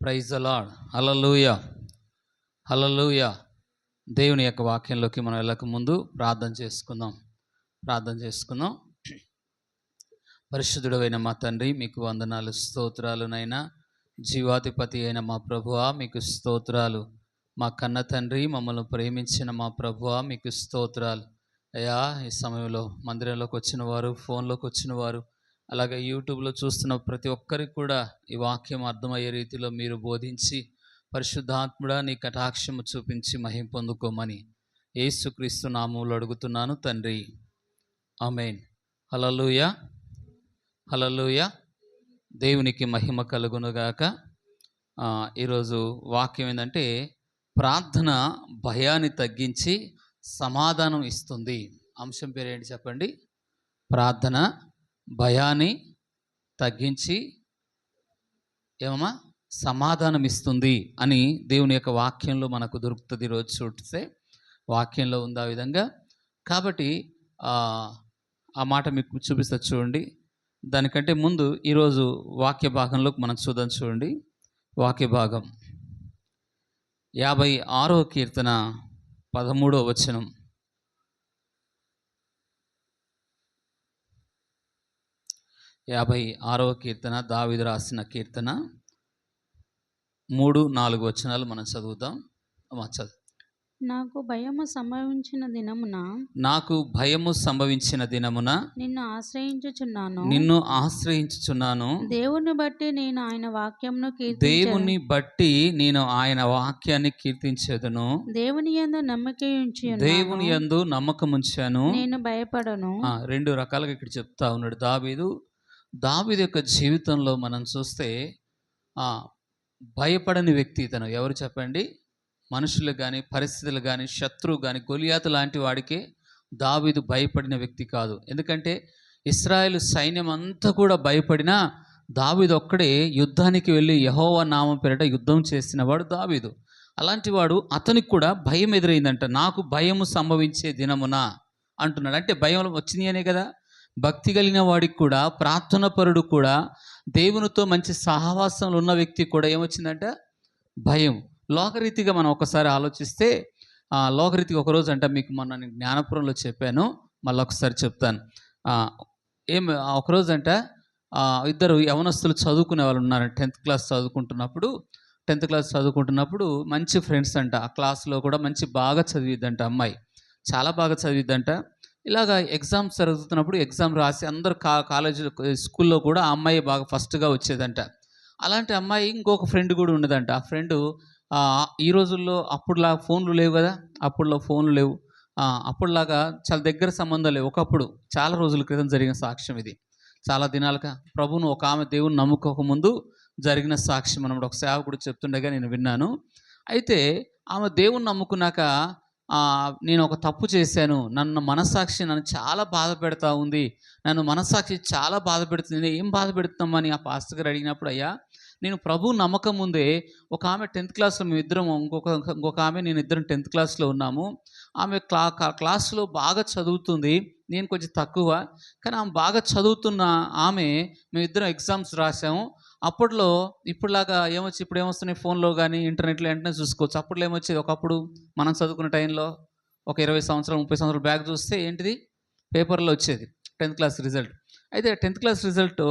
Praise the Lord. Hallelujah, hallelujah. దేవుని యొక్క వాక్యంలోకి మనం వెళ్ళక ముందు ప్రార్థన చేసుకుందాం. పరిశుద్ధుడైన మా తండ్రి, మీకు వందనాలు, స్తోత్రాలునైనా. జీవాధిపతి అయిన మా ప్రభువా, మీకు స్తోత్రాలు. మా కన్న తండ్రి, మమ్మల్ని ప్రేమించిన మా ప్రభువా, మీకు స్తోత్రాలు. అయ్యా, ఈ సమయంలో మందిరంలోకి వచ్చిన వారు, ఫోన్లోకి వచ్చిన వారు, అలాగే యూట్యూబ్లో చూస్తున్న ప్రతి ఒక్కరికి కూడా ఈ వాక్యం అర్థమయ్యే రీతిలో మీరు బోధించి, పరిశుద్ధాత్ముడా నీ కటాక్షము చూపించి మహిమ పొందుకోమని యేసుక్రీస్తు నామములో అడుగుతున్నాను తండ్రి, ఆమేన్. హల్లెలూయా, హల్లెలూయా. దేవునికి మహిమ కలుగునుగాక. ఈరోజు వాక్యం ఏంటంటే, ప్రార్థన భయాన్ని తగ్గించి సమాధానం ఇస్తుంది. అంశం పేరు ఏంటి చెప్పండి? ప్రార్థన భయాన్ని తగ్గించి ఏమమ్మా సమాధానం ఇస్తుంది అని దేవుని యొక్క వాక్యంలో మనకు దొరుకుతుంది. ఈరోజు చూస్తే వాక్యంలో ఉంది ఆ విధంగా. కాబట్టి ఆ మాట మీకు చూపిస్తా చూడండి. దానికంటే ముందు ఈరోజు వాక్య భాగంలోకి మనం చూడండి. వాక్య భాగం 56వ కీర్తన 13వ వచనం. 56వ కీర్తన దావీదు రాసిన కీర్తన 3-4 వచనాలు మనం చదువుతాం. నాకు భయము సంభవించిన దినమున నిన్ను ఆశ్రయించుచున్నాను. దేవుని బట్టి నేను ఆయన వాక్యాన్ని కీర్తించెదను. దేవుని యందు నమ్మకముంచాను, నేను భయపడను. 2 రకాలుగా ఇక్కడ చెప్తా ఉన్నాడు దావీదు యొక్క జీవితంలో మనం చూస్తే భయపడని వ్యక్తి ఇతను. ఎవరు చెప్పండి? మనుషులు కానీ, పరిస్థితులు కానీ, శత్రువు కానీ, గొలియాతు లాంటి వాడికే దావీదు భయపడిన వ్యక్తి కాదు. ఎందుకంటే ఇశ్రాయేలు సైన్యం అంతా కూడా భయపడినా దావీదు ఒక్కడే యుద్ధానికి వెళ్ళి యెహోవా నామం పేరిట యుద్ధం చేసినవాడు దావీదు. అలాంటి వాడు, అతనికి కూడా భయం ఎదురైందంట. నాకు భయము సంభవించే దినమున అంటున్నాడు. అంటే భయం వచ్చింది అనే కదా. భక్తి కలిగిన వాడికి కూడా, ప్రార్థన పరుడు కూడా, దేవునితో మంచి సహవాసంలో ఉన్న వ్యక్తి కూడా ఏమొచ్చిందంట? భయం. లోకరీతిగా మనం ఒకసారి ఆలోచిస్తే, లోకరీతిగా ఒకరోజు అంట, మీకు మొన్న నేను జ్ఞానపురంలో చెప్పాను, మళ్ళీ ఒకసారి చెప్తాను. ఒకరోజు అంట ఇద్దరు యవనస్తులు చదువుకునే వాళ్ళు ఉన్నారు. 10th క్లాస్ చదువుకుంటున్నప్పుడు మంచి ఫ్రెండ్స్ అంట. ఆ క్లాస్లో కూడా బాగా చదివిద్దంట అమ్మాయి, చాలా బాగా చదివిద్దంట. ఇలాగ ఎగ్జామ్స్ జరుగుతున్నప్పుడు ఎగ్జామ్ రాసి అందరు కాలేజీ స్కూల్లో కూడా ఆ అమ్మాయి బాగా ఫస్ట్గా వచ్చేదంట. అలాంటి అమ్మాయి ఇంకొక ఫ్రెండ్ కూడా ఉండదంట. ఆ ఫ్రెండు ఈ రోజుల్లో అప్పుడులాగా ఫోన్లు లేవు కదా, అప్పుడులాగా చాలా దగ్గర సంబంధం లేవు. ఒకప్పుడు చాలా రోజుల క్రితం జరిగిన సాక్ష్యం ఇది. చాలా దినాలుగా ప్రభువును ఒక ఆమె దేవుని నమ్ముకోక ముందు జరిగిన సాక్ష్యం అన్నమాట. ఒక సేవకుడు చెప్తుండగా నేను విన్నాను. అయితే ఆమె దేవుని నమ్ముకున్నాక, నేను ఒక తప్పు చేశాను, మనస్సాక్షి నన్ను చాలా బాధ పెడతా ఉంది, మనస్సాక్షి చాలా బాధ పెడుతుంది, ఏం బాధ పెడుతున్నామని ఆ పాస్టర్ గారు అడిగినప్పుడు, అయ్యా నేను ప్రభు నమ్మకం ముందే ఒక ఆమె 10th క్లాస్లో, మేమిద్దరం ఇంకొక ఆమె నేను ఇద్దరం 10th క్లాస్లో ఉన్నాము. ఆమె క్లాస్లో బాగా చదువుతుంది, నేను కొంచెం తక్కువ. కానీ ఆమె బాగా చదువుతున్న ఆమె, మేమిద్దరం ఎగ్జామ్స్ రాసాము. అప్పట్లో ఇప్పుడులాగా ఇప్పుడు ఏమొస్తున్నాయి, ఫోన్లో కానీ ఇంటర్నెట్లో వెంటనే చూసుకోవచ్చు. అప్పట్లో ఏమొచ్చేది, ఒకప్పుడు మనం చదువుకున్న టైంలో ఒక 20 సంవత్సరాలు 30 సంవత్సరాలు బ్యాక్ చూస్తే ఏంటిది, పేపర్లో వచ్చేది 10th క్లాస్ రిజల్ట్. అయితే 10th క్లాస్ రిజల్ట్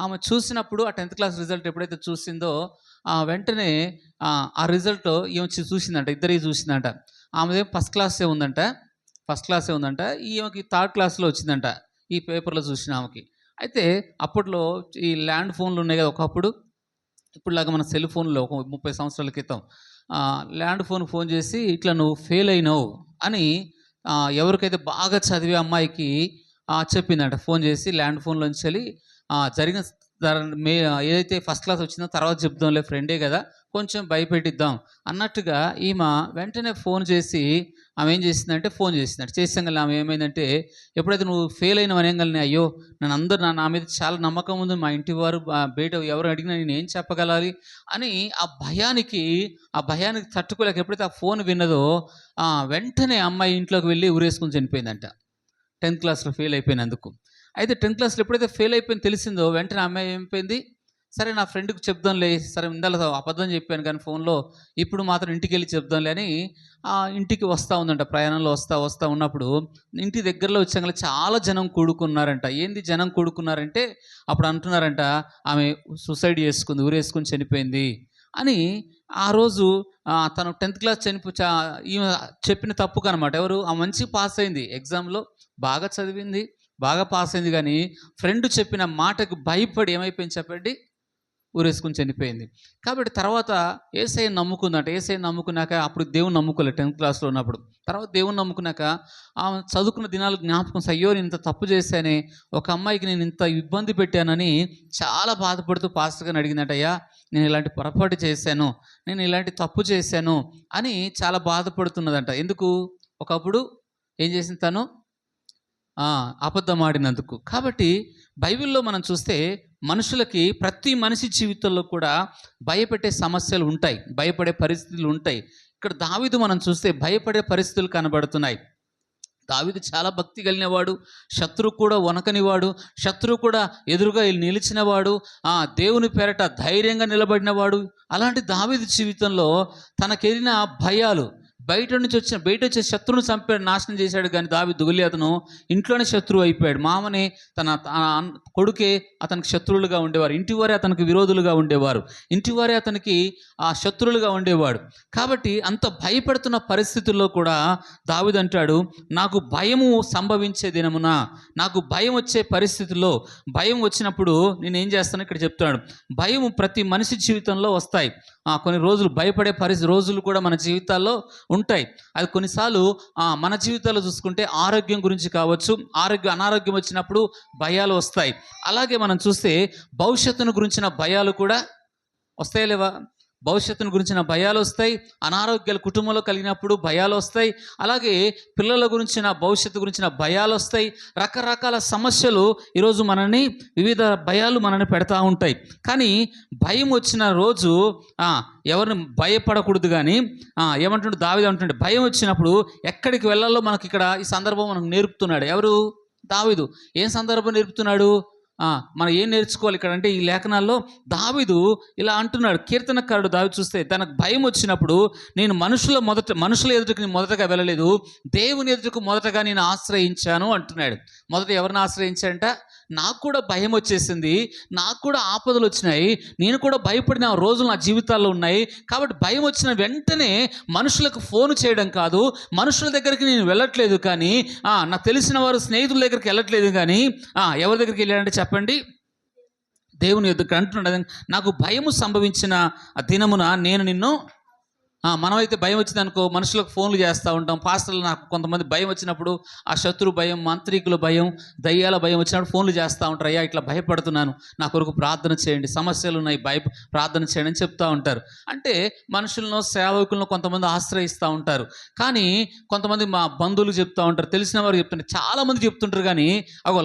ఆమె చూసినప్పుడు, ఆ 10th క్లాస్ రిజల్ట్ ఎప్పుడైతే చూసిందో వెంటనే ఆ రిజల్ట్ చూసిందంట, ఇద్దరికి చూసిందంట. ఆమెదే ఫస్ట్ క్లాసే ఉందంట, ఈమెకి 3rd క్లాస్లో వచ్చిందంట ఈ పేపర్లో చూసిన ఆమెకి. అయితే అప్పట్లో ఈ ల్యాండ్ ఫోన్లు ఉన్నాయి కదా ఒకప్పుడు, ఇప్పుడులాగా మన సెల్ ఫోన్లో ఒక 30 సంవత్సరాల క్రితం ల్యాండ్ ఫోన్ చేసి, ఇట్లా నువ్వు ఫెయిల్ అయినావు అని ఎవరికైతే బాగా చదివే అమ్మాయికి చెప్పిందంట. ఫోన్ చేసి ల్యాండ్ ఫోన్లోంచి వెళ్ళి జరిగిన ఏదైతే ఫస్ట్ క్లాస్ వచ్చిందో తర్వాత చెప్దాంలే, ఫ్రెండే కదా, కొంచెం భయపెట్టిద్దాం అన్నట్టుగా ఈమె వెంటనే ఫోన్ చేసి, ఆమె ఏం చేసిందంటే ఫోన్ చేసిందంట. చేసాక ఆమె ఏమైందంటే, ఎప్పుడైతే నువ్వు ఫెయిల్ అయిన అనగానే, అయ్యో నా మీద చాలా నమ్మకం ఉంది, మా ఇంటి వారు బయట ఎవరు అడిగినా నేను ఏం చెప్పగలాలి అని ఆ భయానికి తట్టుకోలేక ఎప్పుడైతే ఆ ఫోన్ విన్నదో వెంటనే అమ్మాయి ఇంట్లోకి వెళ్ళి ఊరేసుకుని చనిపోయిందంట, 10th క్లాస్లో ఫెయిల్ అయిపోయినందుకు. అయితే 10th క్లాస్లో ఎప్పుడైతే ఫెయిల్ అయిపోయింది తెలిసిందో, వెంటనే అమ్మాయి ఏమైపోయింది, సరే నా ఫ్రెండ్కి చెప్దాంలే, సరే ఇందాల అబద్ధం చెప్పాను కానీ ఫోన్లో, ఇప్పుడు మాత్రం ఇంటికి వెళ్ళి చెప్దాంలే అని ఇంటికి వస్తూ ఉందంట. ప్రయాణంలో వస్తూ ఉన్నప్పుడు ఇంటి దగ్గరలో వచ్చాక చాలా జనం కూడుకున్నారంట. ఏంది జనం కూడుకున్నారంటే అప్పుడు అంటున్నారంట, ఆమె సూసైడ్ చేసుకుంది, ఊరేసుకుని చనిపోయింది అని. ఆ రోజు తను 10th క్లాస్ ఈమె చెప్పిన తప్పుకు అనమాట. ఎవరు? ఆ మంచి పాస్ అయింది, ఎగ్జామ్లో బాగా చదివింది, బాగా పాస్ అయింది, కానీ ఫ్రెండ్ చెప్పిన మాటకు భయపడి ఏమైపోయింది చెప్పండి, ఊరేసుకుని చనిపోయింది. కాబట్టి తర్వాత యేసయ్యని నమ్ముకుందంట. యేసయ్యని నమ్ముకున్నాక, అప్పుడు దేవుని నమ్ముకోలేదు 10th క్లాస్లో ఉన్నప్పుడు. తర్వాత దేవుని నమ్ముకున్నాక ఆమె చదువుకున్న దినాలు జ్ఞాపకం, అయ్యో నేను ఇంత తప్పు చేశానే, ఒక అమ్మాయికి నేను ఇంత ఇబ్బంది పెట్టానని చాలా బాధపడుతూ పాస్టర్ గారిని అడిగిందట. అయ్యా నేను ఇలాంటి పొరపాటు చేశాను, నేను ఇలాంటి తప్పు చేశాను అని చాలా బాధపడుతున్నదంట. ఎందుకు? ఒకప్పుడు ఏం చేసింది తను? అబద్ధం ఆడినందుకు. కాబట్టి బైబిల్లో మనం చూస్తే మనుషులకి, ప్రతి మనిషి జీవితంలో కూడా భయపెట్టే సమస్యలు ఉంటాయి, భయపడే పరిస్థితులు ఉంటాయి. ఇక్కడ దావీదు మనం చూస్తే భయపడే పరిస్థితులు కనబడుతున్నాయి. దావీదు చాలా భక్తి కలిగినవాడు, శత్రువు కూడా వనకనివాడు, శత్రువు కూడా ఎదురుగా నిలిచినవాడు, దేవుని పేరట ధైర్యంగా నిలబడినవాడు. అలాంటి దావీదు జీవితంలో తనకెరిగిన భయాలు, బయట వచ్చే శత్రువును చంపాడు, నాశనం చేశాడు. కానీ దావీదు గొలియాతును ఇంట్లోనే శత్రువు అయిపోయాడు. మామని తన కొడుకే అతనికి శత్రువులుగా ఉండేవారు, ఇంటివారే అతనికి విరోధులుగా ఉండేవారు, ఇంటివారే అతనికి శత్రువులుగా ఉండేవాడు. కాబట్టి అంత భయపడుతున్న పరిస్థితుల్లో కూడా దావీదు అంటాడు, నాకు భయము సంభవించే దినమున, నాకు భయం వచ్చే పరిస్థితుల్లో, భయం వచ్చినప్పుడు నేనేం చేస్తాను ఇక్కడ చెప్తాడు. భయము ప్రతి మనిషి జీవితంలో వస్తాయి. కొన్ని రోజులు భయపడే రోజులు కూడా మన జీవితాల్లో ఉంటాయి. అది కొన్నిసార్లు మన జీవితాల్లో చూసుకుంటే ఆరోగ్యం గురించి కావచ్చు, అనారోగ్యం వచ్చినప్పుడు భయాలు వస్తాయి. అలాగే మనం చూస్తే భవిష్యత్తును గురించిన భయాలు కూడా వస్తాయి లేవా? భవిష్యత్తును గురించిన భయాలు వస్తాయి, అనారోగ్యాలు కుటుంబంలో కలిగినప్పుడు భయాలు వస్తాయి, అలాగే పిల్లల గురించిన భవిష్యత్తు గురించిన భయాలు వస్తాయి. రకరకాల సమస్యలు ఈరోజు వివిధ భయాలు మనల్ని పెడతా ఉంటాయి. కానీ భయం వచ్చిన రోజు ఎవరిని భయపడకూడదు. కానీ ఏమంటుండే దావీదు అంటుండే, భయం వచ్చినప్పుడు ఎక్కడికి వెళ్ళాలో మనకి ఇక్కడ ఈ సందర్భం మనకు నేర్పుతున్నాడు. ఎవరు? దావీదు. ఏం సందర్భం నేర్పుతున్నాడు? మనం ఏం నేర్చుకోవాలి ఇక్కడ అంటే, ఈ లేఖనాల్లో దావీదు ఇలా అంటున్నాడు. కీర్తనకారుడు దావీదు చూస్తే తనకు భయం వచ్చినప్పుడు, నేను మనుషుల ఎదుటికి నేను మొదటగా వెళ్ళలేదు, దేవుని ఎదుటికి మొదటగా నేను ఆశ్రయించాను అంటున్నాడు. మొదట ఎవరిని ఆశ్రయించాడంట? నాకు కూడా భయం వచ్చేసింది, నాకు కూడా ఆపదలు వచ్చినాయి, నేను కూడా భయపడిన రోజులు నా జీవితాల్లో ఉన్నాయి. కాబట్టి భయం వచ్చిన వెంటనే మనుషులకు ఫోన్ చేయడం కాదు, మనుషుల దగ్గరికి నేను వెళ్ళట్లేదు, కానీ నాకు తెలిసిన వారు స్నేహితుల దగ్గరికి వెళ్ళట్లేదు, కానీ ఎవరి దగ్గరికి వెళ్ళాడంటే చెప్పండి, దేవుని ఎదురు అంటున్నాడు. నాకు భయము సంభవించిన దినమున నేను నిన్ను. మనమైతే భయం వచ్చిందనుకో మనుషులకు ఫోన్లు చేస్తూ ఉంటాం. పాస్టర్లు నాకు కొంతమంది భయం వచ్చినప్పుడు, ఆ శత్రు భయం, మాంత్రికుల భయం, దయ్యాల భయం వచ్చినప్పుడు ఫోన్లు చేస్తూ ఉంటారు. అయ్యా ఇట్లా భయపడుతున్నాను, నా కొరకు ప్రార్థన చేయండి, సమస్యలు ఉన్నాయి, ప్రార్థన చేయండి అని చెప్తూ ఉంటారు. అంటే మనుషులను, సేవకులను కొంతమంది ఆశ్రయిస్తూ ఉంటారు. కానీ కొంతమంది మా బంధువులు చెప్తూ ఉంటారు, తెలిసిన వారు చెప్తుంటారు, చాలామంది చెప్తుంటారు. కానీ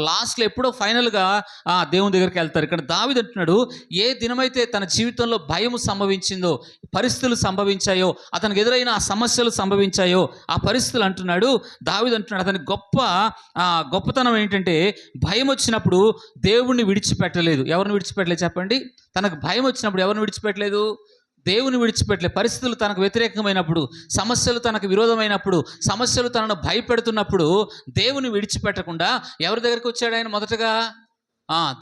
లాస్ట్లో ఎప్పుడో ఫైనల్గా దేవుని దగ్గరికి వెళ్తారు. ఇక్కడ దావీదు అంటున్నాడు, ఏ దినమైతే తన జీవితంలో భయం సంభవించిందో, పరిస్థితులు సంభవించాయో, అతనికి ఎదురైన ఆ సమస్యలు సంభవించాయో, ఆ పరిస్థితులు అంటున్నాడు దావీదు అంటున్నాడు, అతని గొప్పతనం ఏంటంటే భయం వచ్చినప్పుడు దేవుణ్ణి విడిచిపెట్టలేదు. ఎవరిని విడిచిపెట్టలేదు చెప్పండి? తనకు భయం వచ్చినప్పుడు ఎవరిని విడిచిపెట్టలేదు? దేవుని విడిచిపెట్టలేదు. పరిస్థితులు తనకు వ్యతిరేకమైనప్పుడు, సమస్యలు తనకు విరోధమైనప్పుడు, సమస్యలు తనను భయపెడుతున్నప్పుడు దేవుని విడిచిపెట్టకుండా ఎవరి దగ్గరికి వచ్చాడు ఆయన? మొదటగా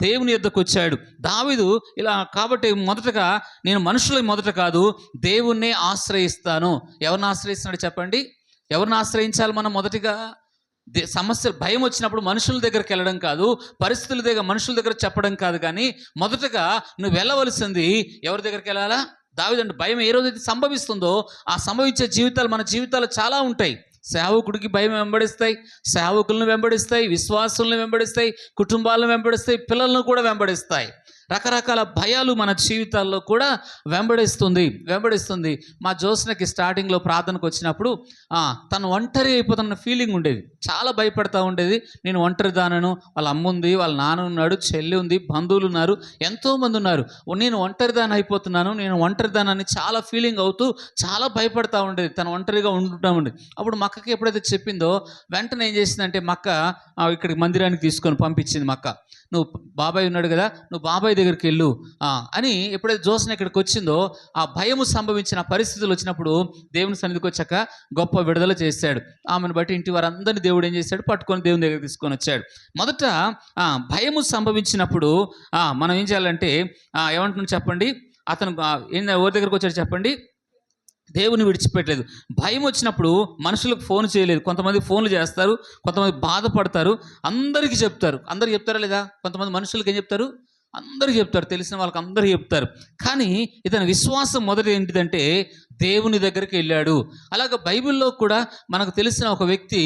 దేవుని యొద్దకు వచ్చాడు దావీదు. ఇలా కాబట్టి మొదటగా నేను మనుషుల మొదట కాదు, దేవుణ్ణే ఆశ్రయిస్తాను. ఎవరిని ఆశ్రయిస్తున్నాడు చెప్పండి? ఎవరిని ఆశ్రయించాలి మనం? మొదటిగా సమస్యలు, భయం వచ్చినప్పుడు మనుషుల దగ్గరికి వెళ్ళడం కాదు, పరిస్థితుల దగ్గర మనుషుల దగ్గర చెప్పడం కాదు, కానీ మొదటగా నువ్వు వెళ్ళవలసింది ఎవరి దగ్గరికి వెళ్ళాలా? దావీదు అంటే భయం ఏ రోజైతే సంభవిస్తుందో ఆ సంభవించే జీవితాలు మన జీవితాలు చాలా ఉంటాయి. సేవకుడికి భయం వెంబడిస్తాయి, సేవకులను వెంబడిస్తాయి, విశ్వాసులను వెంబడిస్తాయి, కుటుంబాలను వెంబడిస్తాయి, పిల్లలను కూడా వెంబడిస్తాయి. రకరకాల భయాలు మన జీవితాల్లో కూడా వెంబడిస్తుంది. మా జోస్నకి స్టార్టింగ్లో ప్రార్థనకు వచ్చినప్పుడు తను ఒంటరి అయిపోతున్న ఫీలింగ్ ఉండేది, చాలా భయపడతా ఉండేది. నేను ఒంటరి దానను, వాళ్ళ అమ్మ ఉంది, వాళ్ళ నాన్న ఉన్నాడు, చెల్లి ఉంది, బంధువులు ఉన్నారు, ఎంతోమంది ఉన్నారు, నేను ఒంటరి దాని అయిపోతున్నాను, నేను ఒంటరి దానాన్ని చాలా ఫీలింగ్ అవుతూ చాలా భయపడతా ఉండేది. తను ఒంటరిగా ఉంటుంటా ఉండేది. అప్పుడు మక్కకి ఎప్పుడైతే చెప్పిందో వెంటనే ఏం చేసిందంటే, మక్క ఇక్కడికి మందిరానికి తీసుకొని పంపించింది. మక్క నువ్వు బాబాయ్ ఉన్నాడు కదా, నువ్వు బాబాయ్ దగ్గరికి వెళ్ళు అని ఎప్పుడైతే జోసన ఇక్కడికి వచ్చిందో ఆ భయము సంభవించిన పరిస్థితులు వచ్చినప్పుడు దేవుని సన్నిధికి వచ్చాక గొప్ప విడుదల చేశాడు. ఆమెను బట్టి ఇంటి వారందరినీ దేవుడు ఏం చేశాడు, పట్టుకొని దేవుని దగ్గర తీసుకొని వచ్చాడు. మొదట భయము సంభవించినప్పుడు మనం ఏం చేయాలంటే ఏమంటున్నాం చెప్పండి, అతను ఎవరి దగ్గరకు వచ్చాడు చెప్పండి, దేవుని విడిచిపెట్టలేదు. భయం వచ్చినప్పుడు మనుషులకు ఫోన్ చేయలేదు. కొంతమంది ఫోన్లు చేస్తారు, కొంతమంది బాధపడతారు, అందరికీ చెప్తారు. అందరికి చెప్తారా లేదా? కొంతమంది మనుషులకి ఏం చెప్తారు, అందరికీ చెప్తారు, తెలిసిన వాళ్ళకి అందరికీ చెప్తారు. కానీ ఇతని విశ్వాసం మొదటి ఏంటిదంటే దేవుని దగ్గరికి వెళ్ళాడు. అలాగే బైబిల్లో కూడా మనకు తెలిసిన ఒక వ్యక్తి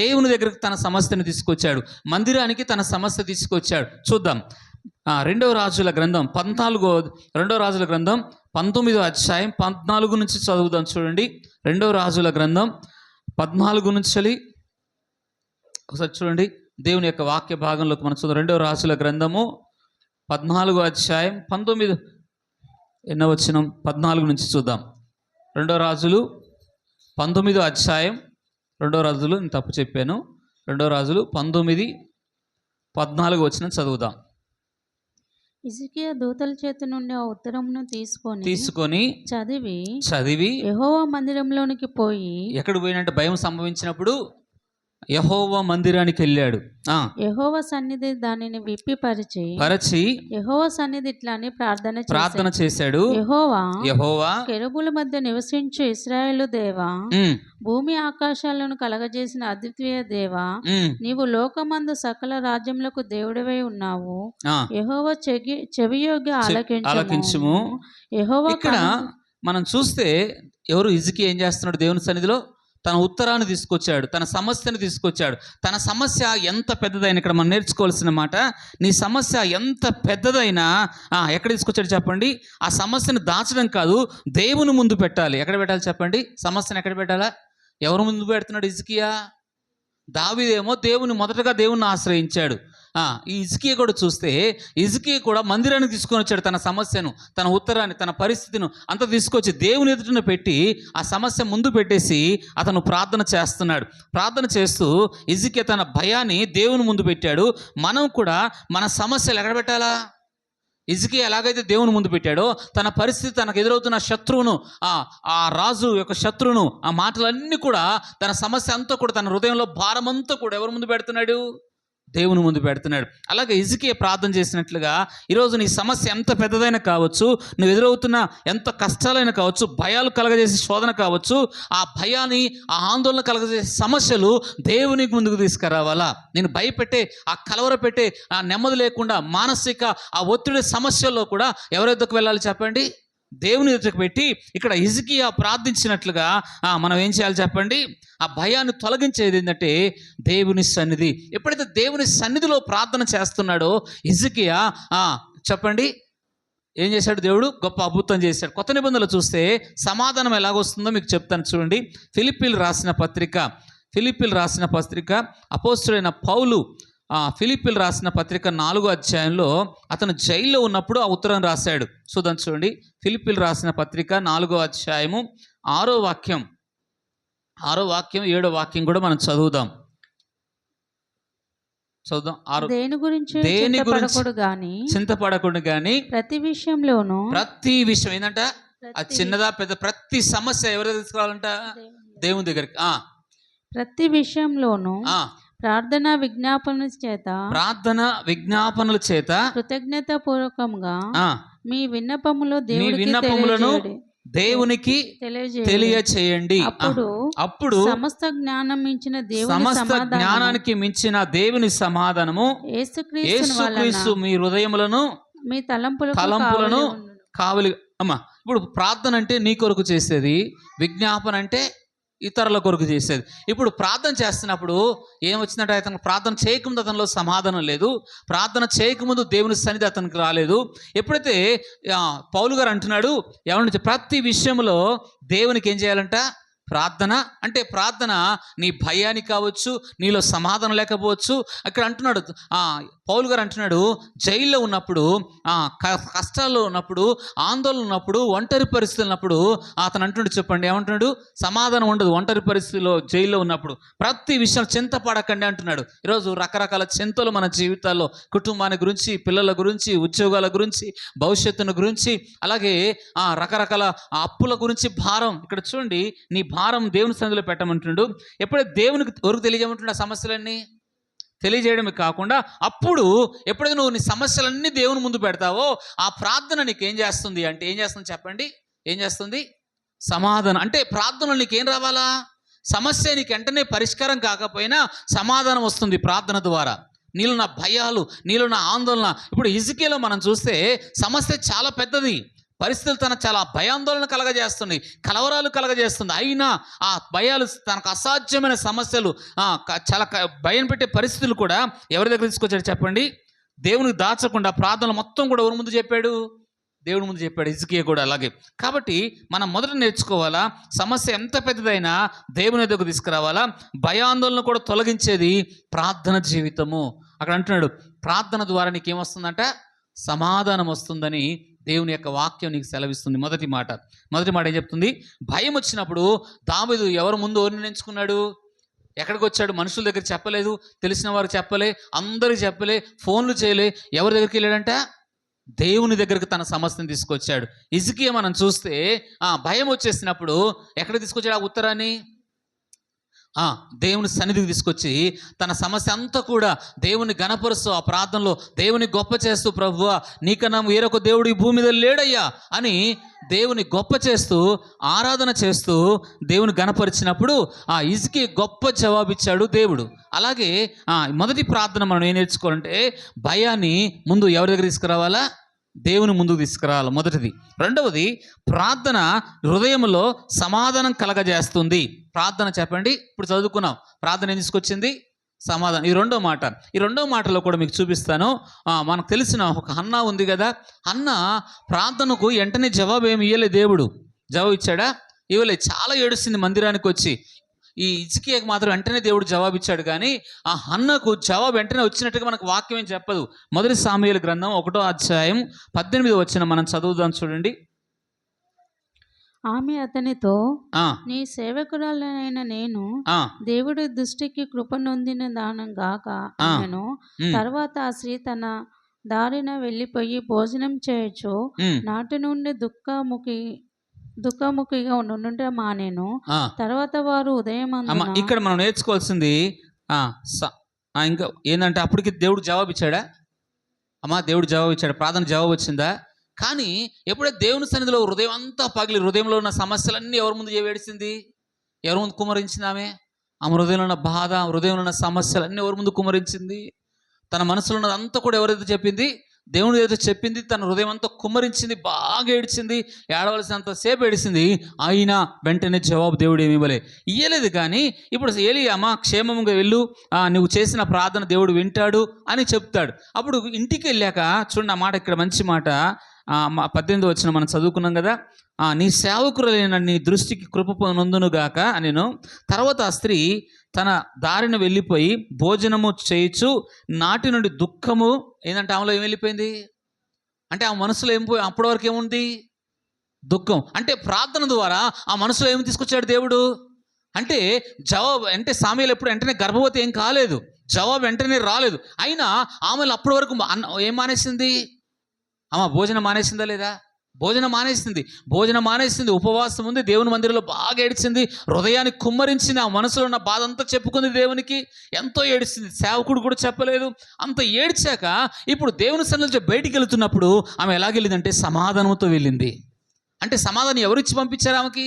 దేవుని దగ్గరికి తన సమస్యను తీసుకొచ్చాడు, మందిరానికి తన సమస్య తీసుకొచ్చాడు. చూద్దాం. రెండవ రాజుల గ్రంథం 19వ అధ్యాయం 14 నుంచి చదువుదాం. చూడండి, రెండవ రాజుల గ్రంథం 14 నుంచి ఒకసారి చూడండి. దేవుని యొక్క వాక్య భాగంలోకి మనం చూద్దాం. రెండవ రాజుల గ్రంథము 14వ అధ్యాయం 19వ వచనం 14 నుంచి చూద్దాం. రెండవ రాజులు 19వ అధ్యాయం, రెండవ రాజులు నేను తప్పు చెప్పాను, రెండవ రాజులు 19:14 వచనం చదువుదాం. హిజ్కియా దూతల చేతి నుండి ఆ ఉత్తరమును తీసుకొని చదివి యెహోవా మందిరంలోనికి పోయి, ఎక్కడికి పోయినంటే భయం సంభవించినప్పుడు యెహోవా మందిరానికి వెళ్ళాడు. యెహోవా సన్నిధి దానిని విప్పిపరిచి యెహోవా సన్నిధి ఇట్లాని ప్రార్థన చేశాడు. యెహోవా కెరూబుల మధ్య నివసించు ఇశ్రాయేలు దేవా, భూమి ఆకాశాలను కలగజేసిన అద్వితీయ దేవా, నీవు లోకమందు సకల రాజ్యములకు దేవుడివై ఉన్నావు. యెహోవా చెవియొగ్గి ఆలకించుము. యెహోవా. ఇక్కడ మనం చూస్తే ఎవరు హిజ్కియా ఏం చేస్తున్నాడు, దేవుని సన్నిధిలో తన ఉత్తరాన్ని తీసుకొచ్చాడు, తన సమస్యను తీసుకొచ్చాడు. తన సమస్య ఎంత పెద్దదైనా, ఇక్కడ మనం నేర్చుకోవాల్సిన మాట, నీ సమస్య ఎంత పెద్దదైనా ఎక్కడ తీసుకొచ్చాడు చెప్పండి, ఆ సమస్యను దాచడం కాదు, దేవుని ముందు పెట్టాలి. ఎక్కడ పెట్టాలి చెప్పండి, సమస్యను ఎక్కడ పెట్టాలా? ఎవరు ముందు పెడుతున్నాడు హిజ్కియా? దావీదేమో మొదటగా దేవుని ఆశ్రయించాడు. ఈ హిజ్కియా కూడా చూస్తే హిజ్కియా కూడా మందిరానికి తీసుకొని వచ్చాడు. తన సమస్యను, తన ఉత్తరాన్ని, తన పరిస్థితిని అంతా తీసుకొచ్చి దేవుని ఎదుటను పెట్టి ఆ సమస్య ముందు పెట్టేసి అతను ప్రార్థన చేస్తున్నాడు. ప్రార్థన చేస్తూ హిజ్కియా తన భయాన్ని దేవుని ముందు పెట్టాడు. మనం కూడా మన సమస్యలు ఎక్కడ పెట్టాలా? హిజ్కియా ఎలాగైతే దేవుని ముందు పెట్టాడో తన పరిస్థితి, తనకు ఎదురవుతున్న శత్రువును, ఆ రాజు యొక్క శత్రువును, ఆ మాటలన్నీ కూడా, తన సమస్య అంతా కూడా, తన హృదయంలో భారం అంతా కూడా ఎవరి ముందు పెడుతున్నాడు? దేవుని ముందు పెడుతున్నాడు. అలాగే హిజ్కియా ప్రార్థన చేసినట్లుగా ఈరోజు నీ సమస్య ఎంత పెద్దదైనా కావచ్చు, నువ్వు ఎదురవుతున్న ఎంత కష్టాలైనా కావచ్చు, భయాలు కలగజేసే శోధన కావచ్చు, ఆ భయాన్ని, ఆ ఆందోళన కలగజేసే సమస్యలు దేవునికి ముందుకు తీసుకురావాలా? నేను భయపెట్టే, ఆ కలవర పెట్టే, ఆ నెమ్మది లేకుండా మానసిక ఆ ఒత్తిడి సమస్యల్లో కూడా ఎవరెద్దకు వెళ్ళాలి చెప్పండి? దేవుని ఎదుటకు పెట్టి ఇక్కడ హిజ్కియా ప్రార్థించినట్లుగా మనం ఏం చేయాలి చెప్పండి? ఆ భయాన్ని తొలగించేది ఏంటంటే దేవుని సన్నిధి. ఎప్పుడైతే దేవుని సన్నిధిలో ప్రార్థన చేస్తున్నాడో హిజ్కియా చెప్పండి ఏం చేశాడు? దేవుడు గొప్ప అద్భుతం చేశాడు. కొత్త నిబంధనలు చూస్తే సమాధానం ఎలాగొస్తుందో మీకు చెప్తాను. చూడండి, ఫిలిప్పీలు రాసిన పత్రిక అపోస్తలుడైన పౌలు ఫిలిప్పీలు రాసిన పత్రిక 4వ అధ్యాయంలో అతను జైల్లో ఉన్నప్పుడు ఆ ఉత్తరం రాశాడు. చూడండి, ఫిలిప్పీలు రాసిన పత్రిక 4వ అధ్యాయము 6వ వాక్యం, 7వ వాక్యం కూడా మనం చదువుదాం. దేని గురించి చింతపడకూడదు గాని ప్రతి విషయం ఏంటంట, అది చిన్నదా పెద్ద, ప్రతి సమస్య ఎవరి దగ్గర తీసుకురావాలంట? దేవుని దగ్గరికి. ప్రతి విషయంలోనూ ప్రార్థన విజ్ఞాపనల చేత కృతజ్ఞత పూర్వకంగా మీ విన్నపములను దేవునికి తెలియచేయండి. అప్పుడు సమస్త జ్ఞానానికి మించిన దేవుని సమాధానము యేసుక్రీస్తు మీ హృదయములను, మీ తలంపులను కావలి. ఇప్పుడు ప్రార్థన అంటే నీ కొరకు చేసేది, విజ్ఞాపన అంటే ఇతరుల కొరకు చేసేది. ఇప్పుడు ప్రార్థన చేస్తున్నప్పుడు ఏమొచ్చిందంటే, అతను ప్రార్థన చేయకముందు అతనిలో సమాధానం లేదు, ప్రార్థన చేయకముందు దేవుని సన్నిధి అతనికి రాలేదు. ఎప్పుడైతే పౌలు గారు అంటున్నాడు, ఏమన్నా ప్రతి విషయంలో దేవునికి ఏం చేయాలంట? ప్రార్థన అంటే ప్రార్థన నీ భయానికి కావచ్చు, నీలో సమాధానం లేకపోవచ్చు. అక్కడ అంటున్నాడు పౌలు గారు అంటున్నాడు, జైల్లో ఉన్నప్పుడు, కష్టాల్లో ఉన్నప్పుడు, ఆందోళన ఉన్నప్పుడు, ఒంటరి పరిస్థితులు ఉన్నప్పుడు అతను అంటున్నాడు, చెప్పండి ఏమంటున్నాడు, సమాధానం ఉండదు ఒంటరి పరిస్థితిలో జైల్లో ఉన్నప్పుడు. ప్రతి విషయం చింతపడకండి అంటున్నాడు. ఈరోజు రకరకాల చింతలు మన జీవితాల్లో, కుటుంబాన్ని గురించి, పిల్లల గురించి, ఉద్యోగాల గురించి, భవిష్యత్తును గురించి, అలాగే రకరకాల అప్పుల గురించి భారం. ఇక్కడ చూడండి, నీ భారం దేవుని సన్నిధిలో పెట్టమంటున్నాడు. ఎప్పుడైతే దేవునికి ఎవరికి తెలియజేయమంటున్నాడు ఆ సమస్యలన్నీ తెలియజేయడమే కాకుండా, అప్పుడు ఎప్పుడైతే నువ్వు నీ సమస్యలన్నీ దేవుని ముందు పెడతావో ఆ ప్రార్థన నీకు ఏం చేస్తుంది అంటే, ఏం చేస్తుంది చెప్పండి, ఏం చేస్తుంది? సమాధానం. అంటే ప్రార్థనలో నీకేం రావాలా? సమస్య నీకు వెంటనే పరిష్కారం కాకపోయినా సమాధానం వస్తుంది ప్రార్థన ద్వారా. నీలో నా భయాలు, నీలో నా ఆందోళన. ఇప్పుడు హిజ్కియాలో మనం చూస్తే సమస్య చాలా పెద్దది, పరిస్థితులు తన చాలా భయాందోళన కలగజేస్తున్నాయి, కలవరాలు కలగజేస్తుంది. అయినా ఆ భయాలు, తనకు అసాధ్యమైన సమస్యలు, చాలా భయం పెట్టే పరిస్థితులు కూడా ఎవరి దగ్గర తీసుకొచ్చాడు చెప్పండి? దేవునికి దాచకుండా ప్రార్థనలు మొత్తం కూడా ఎవరి ముందు చెప్పాడు? దేవుడి ముందు చెప్పాడు. హిజ్కియా కూడా అలాగే. కాబట్టి మనం మొదట నేర్చుకోవాలా, సమస్య ఎంత పెద్దదైనా దేవుని దగ్గరకు తీసుకురావాలా. భయాందోళన కూడా తొలగించేది ప్రార్థన జీవితము. అక్కడ అంటున్నాడు, ప్రార్థన ద్వారా నీకేమొస్తుందంట? సమాధానం వస్తుందని దేవుని యొక్క వాక్యం నీకు సెలవిస్తుంది. మొదటి మాట ఏం చెప్తుంది? భయం వచ్చినప్పుడు దావీదు ఎవరి ముందు ఎవరిని ఎంచుకున్నాడు? ఎక్కడికి వచ్చాడు? మనుషుల దగ్గర చెప్పలేదు, తెలిసిన వారు చెప్పలే, అందరికి చెప్పలే, ఫోన్లు చేయలే. ఎవరి దగ్గరికి వెళ్ళాడంట? దేవుని దగ్గరికి తన సమస్యను తీసుకొచ్చాడు. హిజ్కియా మనం చూస్తే భయం వచ్చేసినప్పుడు ఎక్కడ తీసుకొచ్చాడు ఆ ఉత్తరాన్ని? దేవుని సన్నిధికి తీసుకొచ్చి తన సమస్య అంతా కూడా దేవుని గణపరుస్తూ, ఆ ప్రార్థనలో దేవుని గొప్ప చేస్తూ, ప్రభువా నీకన్నా వేరొక దేవుడు ఈ భూమి మీద లేడయ్యా అని దేవుని గొప్ప చేస్తూ, ఆరాధన చేస్తూ దేవుని గణపరిచినప్పుడు హిజ్కియా గొప్ప జవాబిచ్చాడు దేవుడు. అలాగే మొదటి ప్రార్థన మనం ఏం నేర్చుకోవాలంటే, భయాన్ని ముందు ఎవరి దగ్గర తీసుకురావాలా? దేవుని ముందుకు తీసుకురావాలి, మొదటిది. రెండవది, ప్రార్థన హృదయంలో సమాధానం కలగజేస్తుంది. ప్రార్థన చెప్పండి, ఇప్పుడు చదువుకున్నాం, ప్రార్థన ఏం తీసుకొచ్చింది? సమాధానం. ఈ రెండో మాటలో కూడా మీకు చూపిస్తాను. మనకు తెలిసిన ఒక హన్నా ఉంది కదా, హన్నా ప్రార్థనకు వెంటనే జవాబు ఏమి ఇవ్వలే. దేవుడు జవాబు ఇచ్చాడా? ఇవ్వలే. చాలా ఏడుస్తుంది మందిరానికి వచ్చి. ఈ హిజ్కియాకి మాత్రం వెంటనే దేవుడు జవాబు ఇచ్చాడు. కానీ ఆ హన్నకు జవాబు వెంటనే వచ్చినట్టుగా మనకు వాక్యం ఏం చెప్పదు. మొదటి సాముయేలు గ్రంథం 1వ అధ్యాయం 18వ వచనం మనం చదువుదాం, చూడండి. ఆమె అతనితో, నీ సేవకురాలైన నేను దేవుడి దృష్టికి కృప నొందిన దానం గాక అన్నను. తర్వాత ఆ స్త్రీ తన దారిన వెళ్ళిపోయి భోజనం చేయొచ్చు నాటి నుండి దుఃఖముఖిగా ఉండుట మానేను. తర్వాత వారు ఉదయం ఇక్కడ మనం నేర్చుకోవాల్సింది ఇంకా ఏంటంటే, అప్పటికి దేవుడు జవాబు ఇచ్చాడా? దేవుడు జవాబు ఇచ్చాడు, ప్రార్థన జవాబు వచ్చిందా? కానీ ఎప్పుడైతే దేవుని సన్నిధిలో హృదయం అంతా పగిలి, హృదయంలో ఉన్న సమస్యలన్నీ ఎవరి ముందు ఏడిసింది? ఎవరి ముందు కుమరించింది? ఆమె హృదయంలో ఉన్న బాధ, హృదయంలో ఉన్న సమస్యలన్నీ ఎవరి ముందు కుమరించింది? తన మనసులో ఉన్నదంతా కూడా ఎవరైతే చెప్పింది? దేవుడు ఏదో చెప్పింది. తన హృదయం అంతా కుమ్మరించింది, బాగా ఏడ్చింది, ఏడవలసినంతసేపు ఏడిసింది. అయినా వెంటనే జవాబు దేవుడు ఏమి ఇవ్వలేదు. కానీ ఇప్పుడు ఏలీయా క్షేమంగా వెళ్ళు, నువ్వు చేసిన ప్రార్థన దేవుడు వింటాడు అని చెప్తాడు. అప్పుడు ఇంటికి వెళ్ళాక చూడండి, ఆ మాట ఇక్కడ మంచి మాట, 18వ వచనం మనం చదువుకున్నాం కదా, నీ సేవకురైన నీ దృష్టికి కృప నొందునుగాక నేను. తర్వాత ఆ స్త్రీ తన దారిన వెళ్ళిపోయి భోజనము చేయొచ్చు నాటి నుండి దుఃఖము. ఏంటంటే ఆమెలో ఏం వెళ్ళిపోయింది అంటే, ఆ మనసులో అప్పటి వరకు ఏముంది? దుఃఖం. అంటే ప్రార్థన ద్వారా ఆ మనసులో ఏమి తీసుకొచ్చాడు దేవుడు అంటే, జవాబు. అంటే సామ్యుయేలు ఎప్పుడు వెంటనే గర్భవతి ఏం కాలేదు, జవాబు వెంటనే రాలేదు. అయినా ఆమెలో అప్పటి వరకు ఏం మానేసింది? భోజనం మానేసిందా లేదా? భోజనం మానేసింది, ఉపవాసం ఉంది, దేవుని మందిరంలో బాగా ఏడ్చింది, హృదయానికి కుమ్మరించింది, ఆ మనసులో ఉన్న బాధ అంతా చెప్పుకుంది దేవునికి, ఎంతో ఏడ్చింది. సేవకుడు కూడా చెప్పలేదు. అంత ఏడ్చాక ఇప్పుడు దేవుని సన్నిధిలో బయటికి వెళుతున్నప్పుడు ఆమె ఎలాగెళ్ళిందంటే సమాధానంతో వెళ్ళింది. అంటే సమాధానం ఎవరిచ్చి పంపించారు ఆమెకి?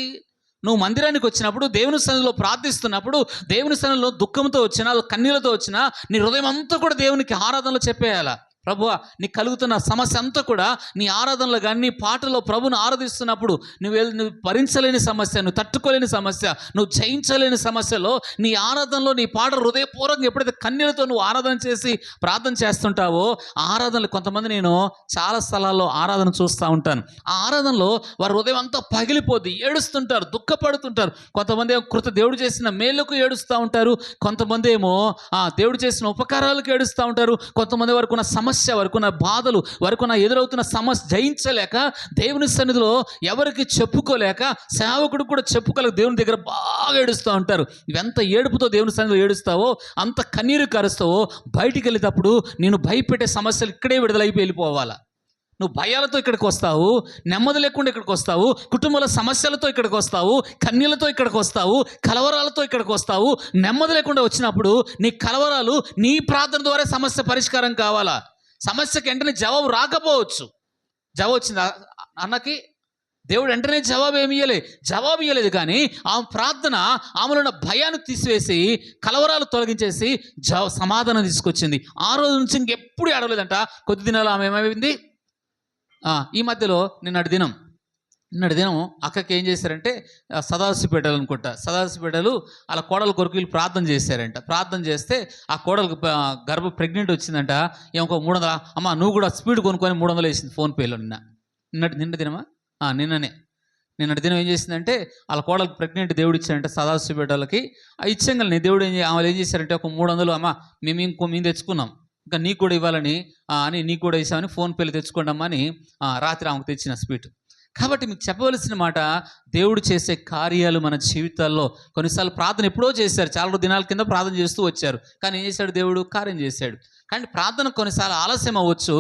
నువ్వు మందిరానికి వచ్చినప్పుడు, దేవుని సన్నిధిలో ప్రార్థిస్తున్నప్పుడు, దేవుని సన్నిధిలో దుఃఖంతో వచ్చినా, కన్నీళ్లతో వచ్చినా, నీ హృదయం అంతా కూడా దేవునికి ఆరాధనలో చెప్పేయాలా. ప్రభువా నీకు కలుగుతున్న సమస్య అంతా కూడా నీ ఆరాధనలో కానీ నీ పాటలో ప్రభుని ఆరాధిస్తున్నప్పుడు నువ్వు భరించలేని సమస్య, నువ్వు తట్టుకోలేని సమస్య, నువ్వు జయించలేని సమస్యలో నీ ఆరాధనలో నీ పాట హృదయపూర్వకంగా ఎప్పుడైతే కన్నీళ్లతో నువ్వు ఆరాధన చేసి ప్రార్థన చేస్తుంటావో, ఆ ఆరాధనలు కొంతమంది నేను చాలా స్థలాల్లో ఆరాధన చూస్తూ ఉంటాను. ఆ ఆరాధనలో వారి హృదయం అంతా పగిలిపోద్ది, ఏడుస్తుంటారు, దుఃఖపడుతుంటారు. కొంతమంది ఏమో దేవుడు చేసిన మేలుకు ఏడుస్తూ ఉంటారు, కొంతమంది ఏమో దేవుడు చేసిన ఉపకారాలకు ఏడుస్తూ ఉంటారు, కొంతమంది వరకు ఉన్న సమస్య, వరకు ఉన్న బాధలు, వరకు ఉన్న ఎదురవుతున్న సమస్య జయించలేక దేవుని సన్నిధిలో ఎవరికి చెప్పుకోలేక, సేవకుడు కూడా చెప్పుకోలేక దేవుని దగ్గర బాగా ఏడుస్తూ ఉంటారు. ఎంత ఏడుపుతో దేవుని సన్నిధిలో ఏడుస్తావో, అంత కన్నీరు కరుస్తావో, బయటికి వెళ్ళేటప్పుడు నేను భయపెట్టే సమస్యలు ఇక్కడే విడుదలైపోయి వెళ్ళిపోవాలా. నువ్వు భయాలతో ఇక్కడికి వస్తావు, నెమ్మది లేకుండా ఇక్కడికి వస్తావు, కుటుంబాల సమస్యలతో ఇక్కడికి వస్తావు, కన్నీళ్లతో ఇక్కడికి వస్తావు, కలవరాలతో ఇక్కడికి వస్తావు. నెమ్మది లేకుండా వచ్చినప్పుడు నీ కలవరాలు, నీ ప్రార్థన ద్వారా సమస్య పరిష్కారం కావాలా. సమస్యకి వెంటనే జవాబు రాకపోవచ్చు. జవాబు వచ్చింది అన్నకి, దేవుడు వెంటనే జవాబు ఇవ్వలేదు, కానీ ఆమె ప్రార్థన ఆమెలో ఉన్న భయాన్ని తీసివేసి, కలవరాలు తొలగించేసి సమాధానం తీసుకొచ్చింది. ఆ రోజు నుంచి ఇంకెప్పుడు అడగలేదంట. కొద్ది దినాలు ఆమె ఏమైంది, ఈ మధ్యలో నిన్నటి దినం అక్కకి ఏం చేశారంటే, సదాశివపేటలు అనుకుంటా, సదాశివపేటలు అలా కోడల కొరకు వీళ్ళు ప్రార్థన చేశారంట. ప్రార్థన చేస్తే ఆ కోడలకు ప్రెగ్నెంట్ వచ్చిందంట. ఇంకో 300, అమ్మ నువ్వు కూడా స్పీడ్ కొనుక్కొని 300 వేసింది ఫోన్పేలో. నిన్న దినమా నిన్నటి దినం ఏం చేసిందంటే, వాళ్ళ కోడలకు ప్రెగ్నెంట్ దేవుడు ఇచ్చారంట సదాశివపేటలకి. ఆ ఇచ్చంగల్ని దేవుడు ఆమె ఏం చేశారంటే, ఒక 300, అమ్మ మేము తెచ్చుకున్నాం, ఇంకా నీకు కూడా ఇవ్వాలని అని నీకు కూడా ఇస్తామని ఫోన్పేలో తెచ్చుకోండమ్మా అని రాత్రి ఆమెకు తెచ్చిన స్పీడ్. కాబట్టి మీకు చెప్పవలసిన మాట, దేవుడు చేసే కార్యాలు మన జీవితాల్లో కొన్నిసార్లు ప్రార్థన ఎప్పుడో చేశారు, చాలా దినాల కింద ప్రార్థన చేస్తూ వచ్చారు, కానీ ఏం చేశాడు, దేవుడు కార్యం చేశాడు. కానీ ప్రార్థన కొన్నిసార్లు ఆలస్యం అవ్వచ్చు,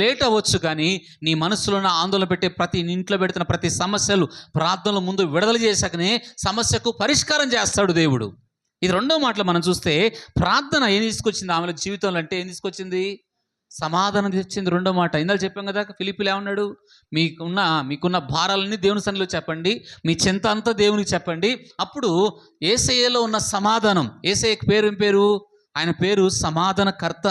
లేట్ అవ్వచ్చు, కానీ నీ మనసులో ఉన్న ఆందోళన పెట్టే ఇంట్లో పెడుతున్న ప్రతి సమస్యలు ప్రార్థనలో ముందు విడుదల చేశాకనే సమస్యకు పరిష్కారం చేస్తాడు దేవుడు. ఇది రెండో మాటలు మనం చూస్తే, ప్రార్థన ఏం తీసుకొచ్చింది ఆమెల జీవితంలో అంటే, ఏం తీసుకొచ్చింది, సమాధానం తెచ్చింది. రెండో మాట ఇందాక చెప్పాం కదా, ఫిలిప్పీలో ఏమన్నాడు, మీకున్న భారాలన్నీ దేవుని సన్నిధిలో చెప్పండి, మీ చింత అంతా దేవునికి చెప్పండి, అప్పుడు యేసయ్యలో ఉన్న సమాధానం. యేసయ్యకి పేరు ఆయన పేరు సమాధానకర్త,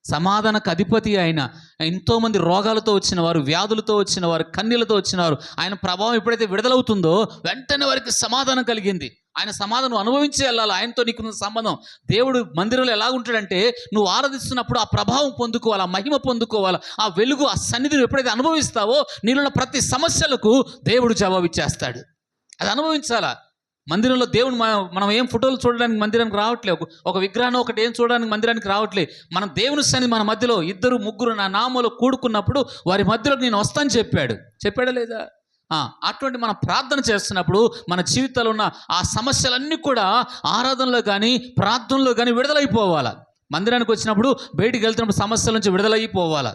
సమాధానకు అధిపతి. ఆయన ఎంతోమంది రోగాలతో వచ్చిన వారు, వ్యాధులతో వచ్చిన వారు, కన్నీళ్లతో వచ్చినవారు, ఆయన ప్రభావం ఎప్పుడైతే విడుదలవుతుందో వెంటనే వారికి సమాధానం కలిగింది. ఆయన సమాధానం అనుభవించి వెళ్ళాలి. ఆయనతో నీకున్న సంబంధం. దేవుడు మందిరంలో ఎలా ఉంటాడంటే, నువ్వు ఆరాధిస్తున్నప్పుడు ఆ ప్రభావం పొందుకోవాలి, ఆ మహిమ పొందుకోవాలి, ఆ వెలుగు, ఆ సన్నిధిని ఎప్పుడైతే అనుభవిస్తావో నీలో ప్రతి సమస్యలకు దేవుడు జవాబిచ్చేస్తాడు. అది అనుభవించాలా. మందిరంలో దేవుడు మనం ఏం ఫోటోలు చూడడానికి మందిరానికి రావట్లేదు, ఒక విగ్రహాన్ని ఒకటి ఏం చూడడానికి మందిరానికి రావట్లేదు. మనం దేవుని సన్నిధి మన మధ్యలో 2, 3 నా నామములో కూడుకున్నప్పుడు వారి మధ్యలోకి నేను వస్తాను చెప్పాడా లేదా? అటువంటి మనం ప్రార్థన చేస్తున్నప్పుడు మన జీవితంలో ఉన్న ఆ సమస్యలన్నీ కూడా ఆరాధనలో కానీ ప్రార్థనలో కానీ విడుదలైపోవాలా. మందిరానికి వచ్చినప్పుడు బయటికి వెళ్తున్నప్పుడు సమస్యల నుంచి విడుదలైపోవాలా.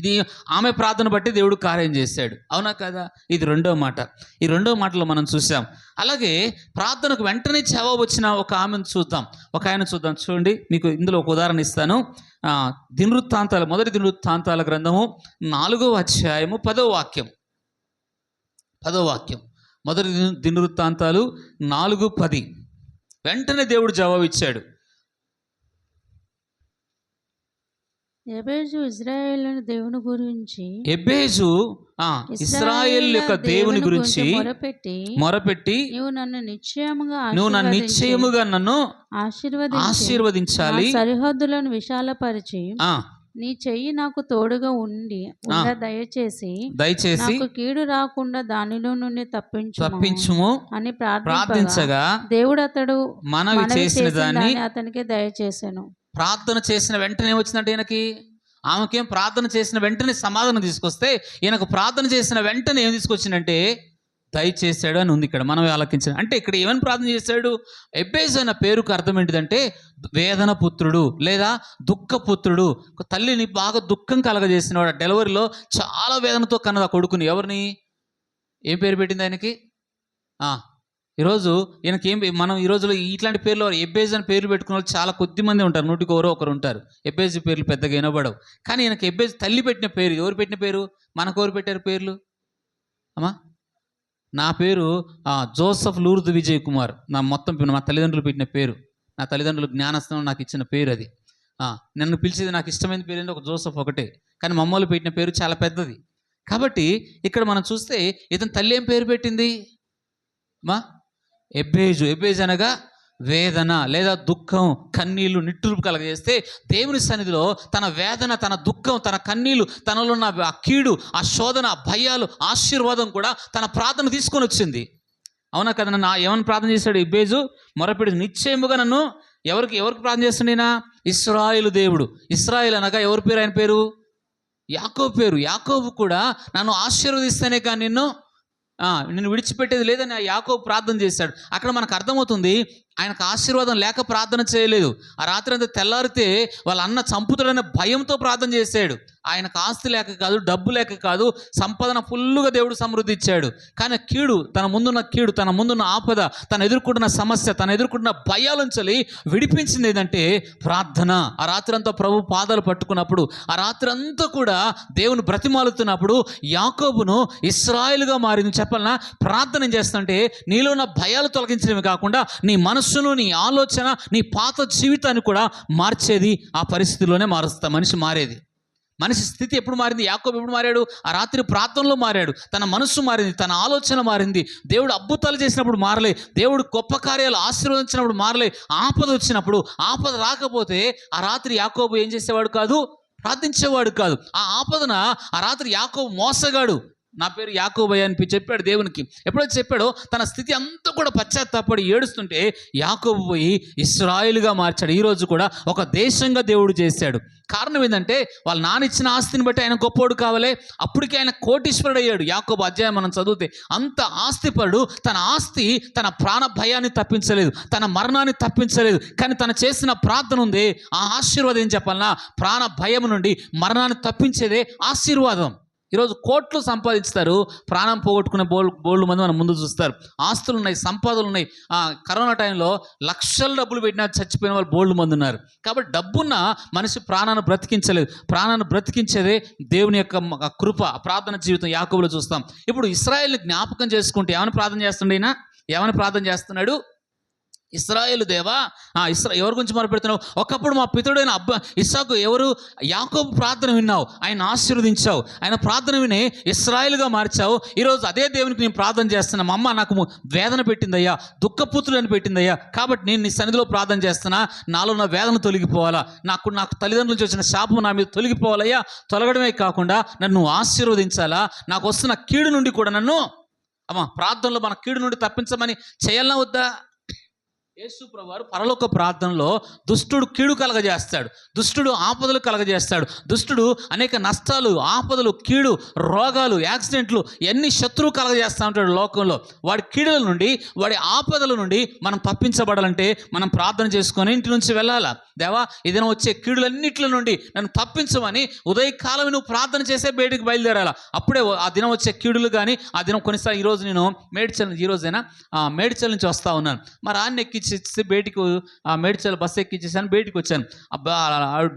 ఇది ఆమె ప్రార్థన బట్టి దేవుడు కార్యం చేశాడు, అవునా కదా? ఇది రెండో మాట. ఈ రెండో మాటలో మనం చూసాం. అలాగే ప్రార్థనకు వెంటనే జవాబు వచ్చిన ఒక ఆమెను చూద్దాం, ఒక ఆయన చూద్దాం. చూడండి, మీకు ఇందులో ఒక ఉదాహరణ ఇస్తాను. మొదటి దినవృత్తాంతాల గ్రంథము 4వ అధ్యాయము 10వ వాక్యం. మొదటి దినవృత్తాంతాలు 4:10. వెంటనే దేవుడు జవాబు ఇచ్చాడు. ఎబేజు ఇశ్రాయేలు దేవుని గురించి ఇశ్రాయేల్ యొక్క దేవుని గురించి మొరపెట్టి నువ్వు నన్ను నిశ్చయముగా నన్ను ఆశీర్వదించాలి, సరిహద్దులను విశాలపరిచి నీ చెయ్యి నాకు తోడుగా దయచేసి నాకు కీడు రాకుండా దానిలో నుండి తప్పించుము అని ప్రార్థించగా దేవుడు అతడు మనవి చేసిన దాన్ని అతనికి దయచేసాను. ప్రార్థన చేసిన వెంటనే వచ్చినట్టు ఈయనకి, ఆమెకేం ప్రార్థన చేసిన వెంటనే సమాధానం తీసుకొస్తే, ఈయనకు ప్రార్థన చేసిన వెంటనే ఏం తీసుకొచ్చిందంటే దయచేశాడు అని ఉంది ఇక్కడ. మనం ఆలకించాడు అంటే ఇక్కడ ఏమని ప్రార్థన చేశాడు? ఎబేజు అన్న పేరుకు అర్థం ఏంటిదంటే వేదన పుత్రుడు లేదా దుఃఖపుత్రుడు. తల్లిని బాగా దుఃఖం కలగజేసినవాడు. డెలివరీలో చాలా వేదనతో కన్నది ఆ కొడుకుని. ఎవరిని? ఏం పేరు పెట్టింది ఆయనకి? ఈరోజు ఈయనకి మనం ఈ రోజులో ఇట్లాంటి పేర్లు ఎబ్బేజ్ అని పేర్లు పెట్టుకున్న వాళ్ళు చాలా కొద్ది మంది ఉంటారు, 100కి ఒకరు ఉంటారు. ఎబ్బేజ్ పేర్లు పెద్దగా వినబడవు. కానీ ఈయనకి ఎబ్బేజ్ తల్లి పెట్టిన పేరు. ఎవరు పెట్టిన పేరు? మనకు ఎవరు పెట్టారు పేర్లు? అమ్మా, నా పేరు జోసఫ్ లూర్ద్ విజయ్ కుమార్. మా తల్లిదండ్రులు పెట్టిన పేరు. నా తల్లిదండ్రులు జ్ఞానస్థానం నాకు ఇచ్చిన పేరు అది. నన్ను పిలిచేది నాకు ఇష్టమైన పేరు ఏంటి, ఒక జోసఫ్ ఒకటే, కానీ మమ్మల్ని పెట్టిన పేరు చాలా పెద్దది. కాబట్టి ఇక్కడ మనం చూస్తే ఇతని తల్లి ఏం పేరు పెట్టింది మా ఎబ్బేజు. ఎబ్బేజు అనగా వేదన లేదా దుఃఖం, కన్నీళ్లు, నిట్టూర్పు కలగజేస్తే దేవుని సన్నిధిలో తన వేదన, తన దుఃఖం, తన కన్నీళ్లు, తనలో ఉన్న ఆ కీడు, ఆ శోధన, ఆ భయాలు, ఆశీర్వాదం కూడా తన ప్రార్థన తీసుకొని వచ్చింది. అవునా కదా? నన్ను ఏమని ప్రార్థన చేశాడు ఎబ్బేజు? మొరపెడి నిశ్చయముగా నన్ను ఎవరికి ప్రార్థన చేస్తుండేనా? ఇశ్రాయేలు దేవుడు. ఇశ్రాయేల్ అనగా ఎవరి పేరు? ఆయన పేరు యాకోబు పేరు. యాకోబు కూడా నన్ను ఆశీర్వదిస్తేనే కానీ నిన్ను విడిచిపెట్టేది లేదని ఆ యాకోబు ప్రార్థన చేశాడు. అక్కడ మనకు అర్థమవుతుంది ఆయనకు ఆశీర్వాదం లేక ప్రార్థన చేయలేదు. ఆ రాత్రి అంతా తెల్లారితే వాళ్ళ అన్న చంపుతాడనే భయంతో ప్రార్థన చేశాడు. ఆయనకు ఆస్తి లేక కాదు, డబ్బు లేక కాదు, సంపదన ఫుల్లుగా దేవుడు సమృద్ధి ఇచ్చాడు. కానీ కీడు, తన ముందున్న కీడు, తన ముందున్న ఆపద, తను ఎదుర్కొంటున్న సమస్య, తను ఎదుర్కొంటున్న భయాలుంచి విడిపించింది ఏంటంటే ప్రార్థన. ఆ రాత్రి అంతా ప్రభు పాదాలు పట్టుకున్నప్పుడు, ఆ రాత్రి అంతా కూడా దేవుని బ్రతిమాలుతున్నప్పుడు యాకోబును ఇశ్రాయేలుగా మారింది. చెప్పాలన్నా, ప్రార్థన చేస్తుంటే నీలో ఉన్న భయాలు తొలగించడమే కాకుండా నీ మనస్సును, నీ ఆలోచన, నీ పాత జీవితాన్ని కూడా మార్చేది. ఆ పరిస్థితిలోనే మనిషి మారేది. మనిషి స్థితి ఎప్పుడు మారింది? యాకోబు ఎప్పుడు మారాడు? ఆ రాత్రి ప్రార్థనలో మారాడు. తన మనస్సు మారింది, తన ఆలోచన మారింది. దేవుడు అద్భుతాలు చేసినప్పుడు మారలే, దేవుడు గొప్ప కార్యాలు ఆశీర్వదించినప్పుడు మారలే. ఆపద వచ్చినప్పుడు, ఆపద రాకపోతే ఆ రాత్రి యాకోబు ఏం చేసేవాడు కాదు? ప్రార్థించేవాడు కాదు. ఆ ఆపదన ఆ రాత్రి యాకోబు మోసగాడు, నా పేరు యాకోబయ్య అని చెప్పాడు దేవునికి. ఎప్పుడైతే చెప్పాడో తన స్థితి అంతా కూడా పశ్చాత్తాపడి ఏడుస్తుంటే యాకోబు పోయి ఇశ్రాయేలుగా మార్చాడు. ఈరోజు కూడా ఒక దేశంగా దేవుడు చేశాడు. కారణం ఏంటంటే వాళ్ళ నాన్న ఇచ్చిన ఆస్తిని బట్టి ఆయన గొప్పోడు కావాలి. అప్పటికే ఆయన కోటీశ్వరుడు అయ్యాడు. యాకోబు అధ్యాయం మనం చదివితే అంత ఆస్తిపరుడు. తన ఆస్తి తన ప్రాణ భయాన్ని తప్పించలేదు, తన మరణాన్ని తప్పించలేదు. కానీ తను చేసిన ప్రార్థన ఉంది, ఆ ఆశీర్వాదం ఏం చెప్పాలన్నా, ప్రాణ భయం నుండి మరణాన్ని తప్పించేదే ఆశీర్వాదం. ఈరోజు కోట్లు సంపాదిస్తారు, ప్రాణం పోగొట్టుకునే బోల్డ్ మంది మనం ముందు చూస్తారు. ఆస్తులు ఉన్నాయి, సంపాదనలు ఉన్నాయి. కరోనా టైంలో లక్షల డబ్బులు పెట్టినా చచ్చిపోయిన వాళ్ళు బోల్డ్ మంది ఉన్నారు. కాబట్టి డబ్బున్న మనిషి ప్రాణాన్ని బ్రతికించలేదు. ప్రాణాన్ని బ్రతికించేదే దేవుని యొక్క కృప. ప్రార్థన జీవితం యాకోబులో చూస్తాం. ఇప్పుడు ఇశ్రాయేల్ని జ్ఞాపకం చేసుకుంటే ఏమని ప్రార్థన చేస్తుండే? ఏమని ప్రార్థన చేస్తున్నాడు? ఇశ్రాయేలు దేవా, ఎవరి గురించి మొరపెడుతున్నావు? ఒకప్పుడు మా పితరుడైన ఇస్సాకు యాకోబు ప్రార్థన విన్నావు, ఆయన ఆశీర్వదించావు, ఆయన ప్రార్థన విని ఇశ్రాయేలుగా మార్చావు. ఈరోజు అదే దేవునికి నేను ప్రార్థన చేస్తున్నా. మా అమ్మ నాకు వేదన పెట్టిందయ్యా, దుఃఖపుత్రులని పెట్టిందయ్యా, కాబట్టి నేను నీ సన్నిధిలో ప్రార్థన చేస్తున్నా. నాలో ఉన్న వేదన తొలగిపోవాలా, నాకు తల్లిదండ్రుల నుంచి వచ్చిన శాపం నా మీద తొలగిపోవాలయ్యా. తొలగడమే కాకుండా నన్ను ఆశీర్వదించాలా, నాకు వస్తున్న కీడు నుండి కూడా నన్ను ప్రార్థనలో మన కీడు నుండి తప్పించమని చేయాలన్నా వద్దా? యేసు ప్రభువారు పరలోక ప్రార్థనలో దుష్టుడు కీడు కలగజేస్తాడు, దుష్టుడు ఆపదలు కలగజేస్తాడు, దుష్టుడు అనేక నష్టాలు, ఆపదలు, కీడు, రోగాలు, యాక్సిడెంట్లు, ఎన్ని శత్రువు కలగజేస్తూ ఉంటాడు లోకంలో. వాడి కీడుల నుండి, వాడి ఆపదల నుండి మనం తప్పించబడాలంటే మనం ప్రార్థన చేసుకొని ఇంటి నుంచి వెళ్ళాలా. దేవా, ఇదిన వచ్చే కీడులన్నింటి నుండి నన్ను తప్పించమని ఉదయకాలం నువ్వు ప్రార్థన చేసే బయటికి బయలుదేరాలా. అప్పుడే ఆ దినం వచ్చే కీడులు కానీ, ఆ దినం కొన్నిసార్లు ఈరోజు నేను మేడ్చల్ నుంచి వస్తూ ఉన్నాను. మరి ఆన్ని ఎక్కించి బయటికి మేడ్చల్ బస్సు ఎక్కించేసాను, బయటికి వచ్చాను.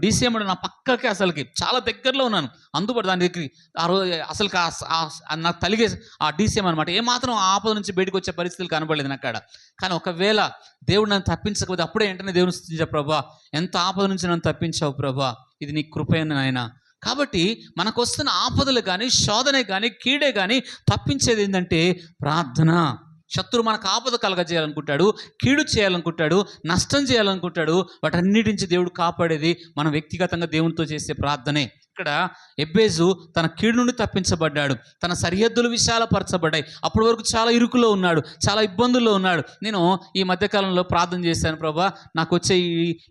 డీసీఎం నా పక్కకి, అసలుకి చాలా దగ్గరలో ఉన్నాను, అందుబాటు దాని దగ్గరికి. ఆ రోజు అసలు నాకు తలిగే ఆ డీసీఎం అనమాట. ఏమాత్రం ఆపద నుంచి బయటకు వచ్చే పరిస్థితులు కనబడలేదు నాకు అక్కడ. కానీ ఒకవేళ దేవుడు నన్ను తప్పించకపోతే అప్పుడే వెంటనే దేవుని స్తుతించా, ప్రభా ఎంత ఆపద నుంచి నన్ను తప్పించావు ప్రభా, ఇది నీ కృపైన నాయన. కాబట్టి మనకు వస్తున్న ఆపదలు కానీ, శోధనే కానీ, కీడే కానీ తప్పించేది ఏంటంటే ప్రార్థన. శత్రువు మనకు ఆపద కలగజేయాలనుకుంటాడు, కీడు చేయాలనుకుంటాడు, నష్టం చేయాలనుకుంటాడు. వాటన్నిటి నుంచి దేవుడు కాపాడేది మనం వ్యక్తిగతంగా దేవునితో చేసే ప్రార్థనే. ఇక్కడ ఎబ్బేజు తన కీడు నుండి తప్పించబడ్డాడు, తన సరిహద్దులు విశాలపరచబడ్డాయి. అప్పటి వరకు చాలా ఇరుకులో ఉన్నాడు, చాలా ఇబ్బందుల్లో ఉన్నాడు. నేను ఈ మధ్యకాలంలో ప్రార్థన చేశాను, ప్రభా నాకు వచ్చే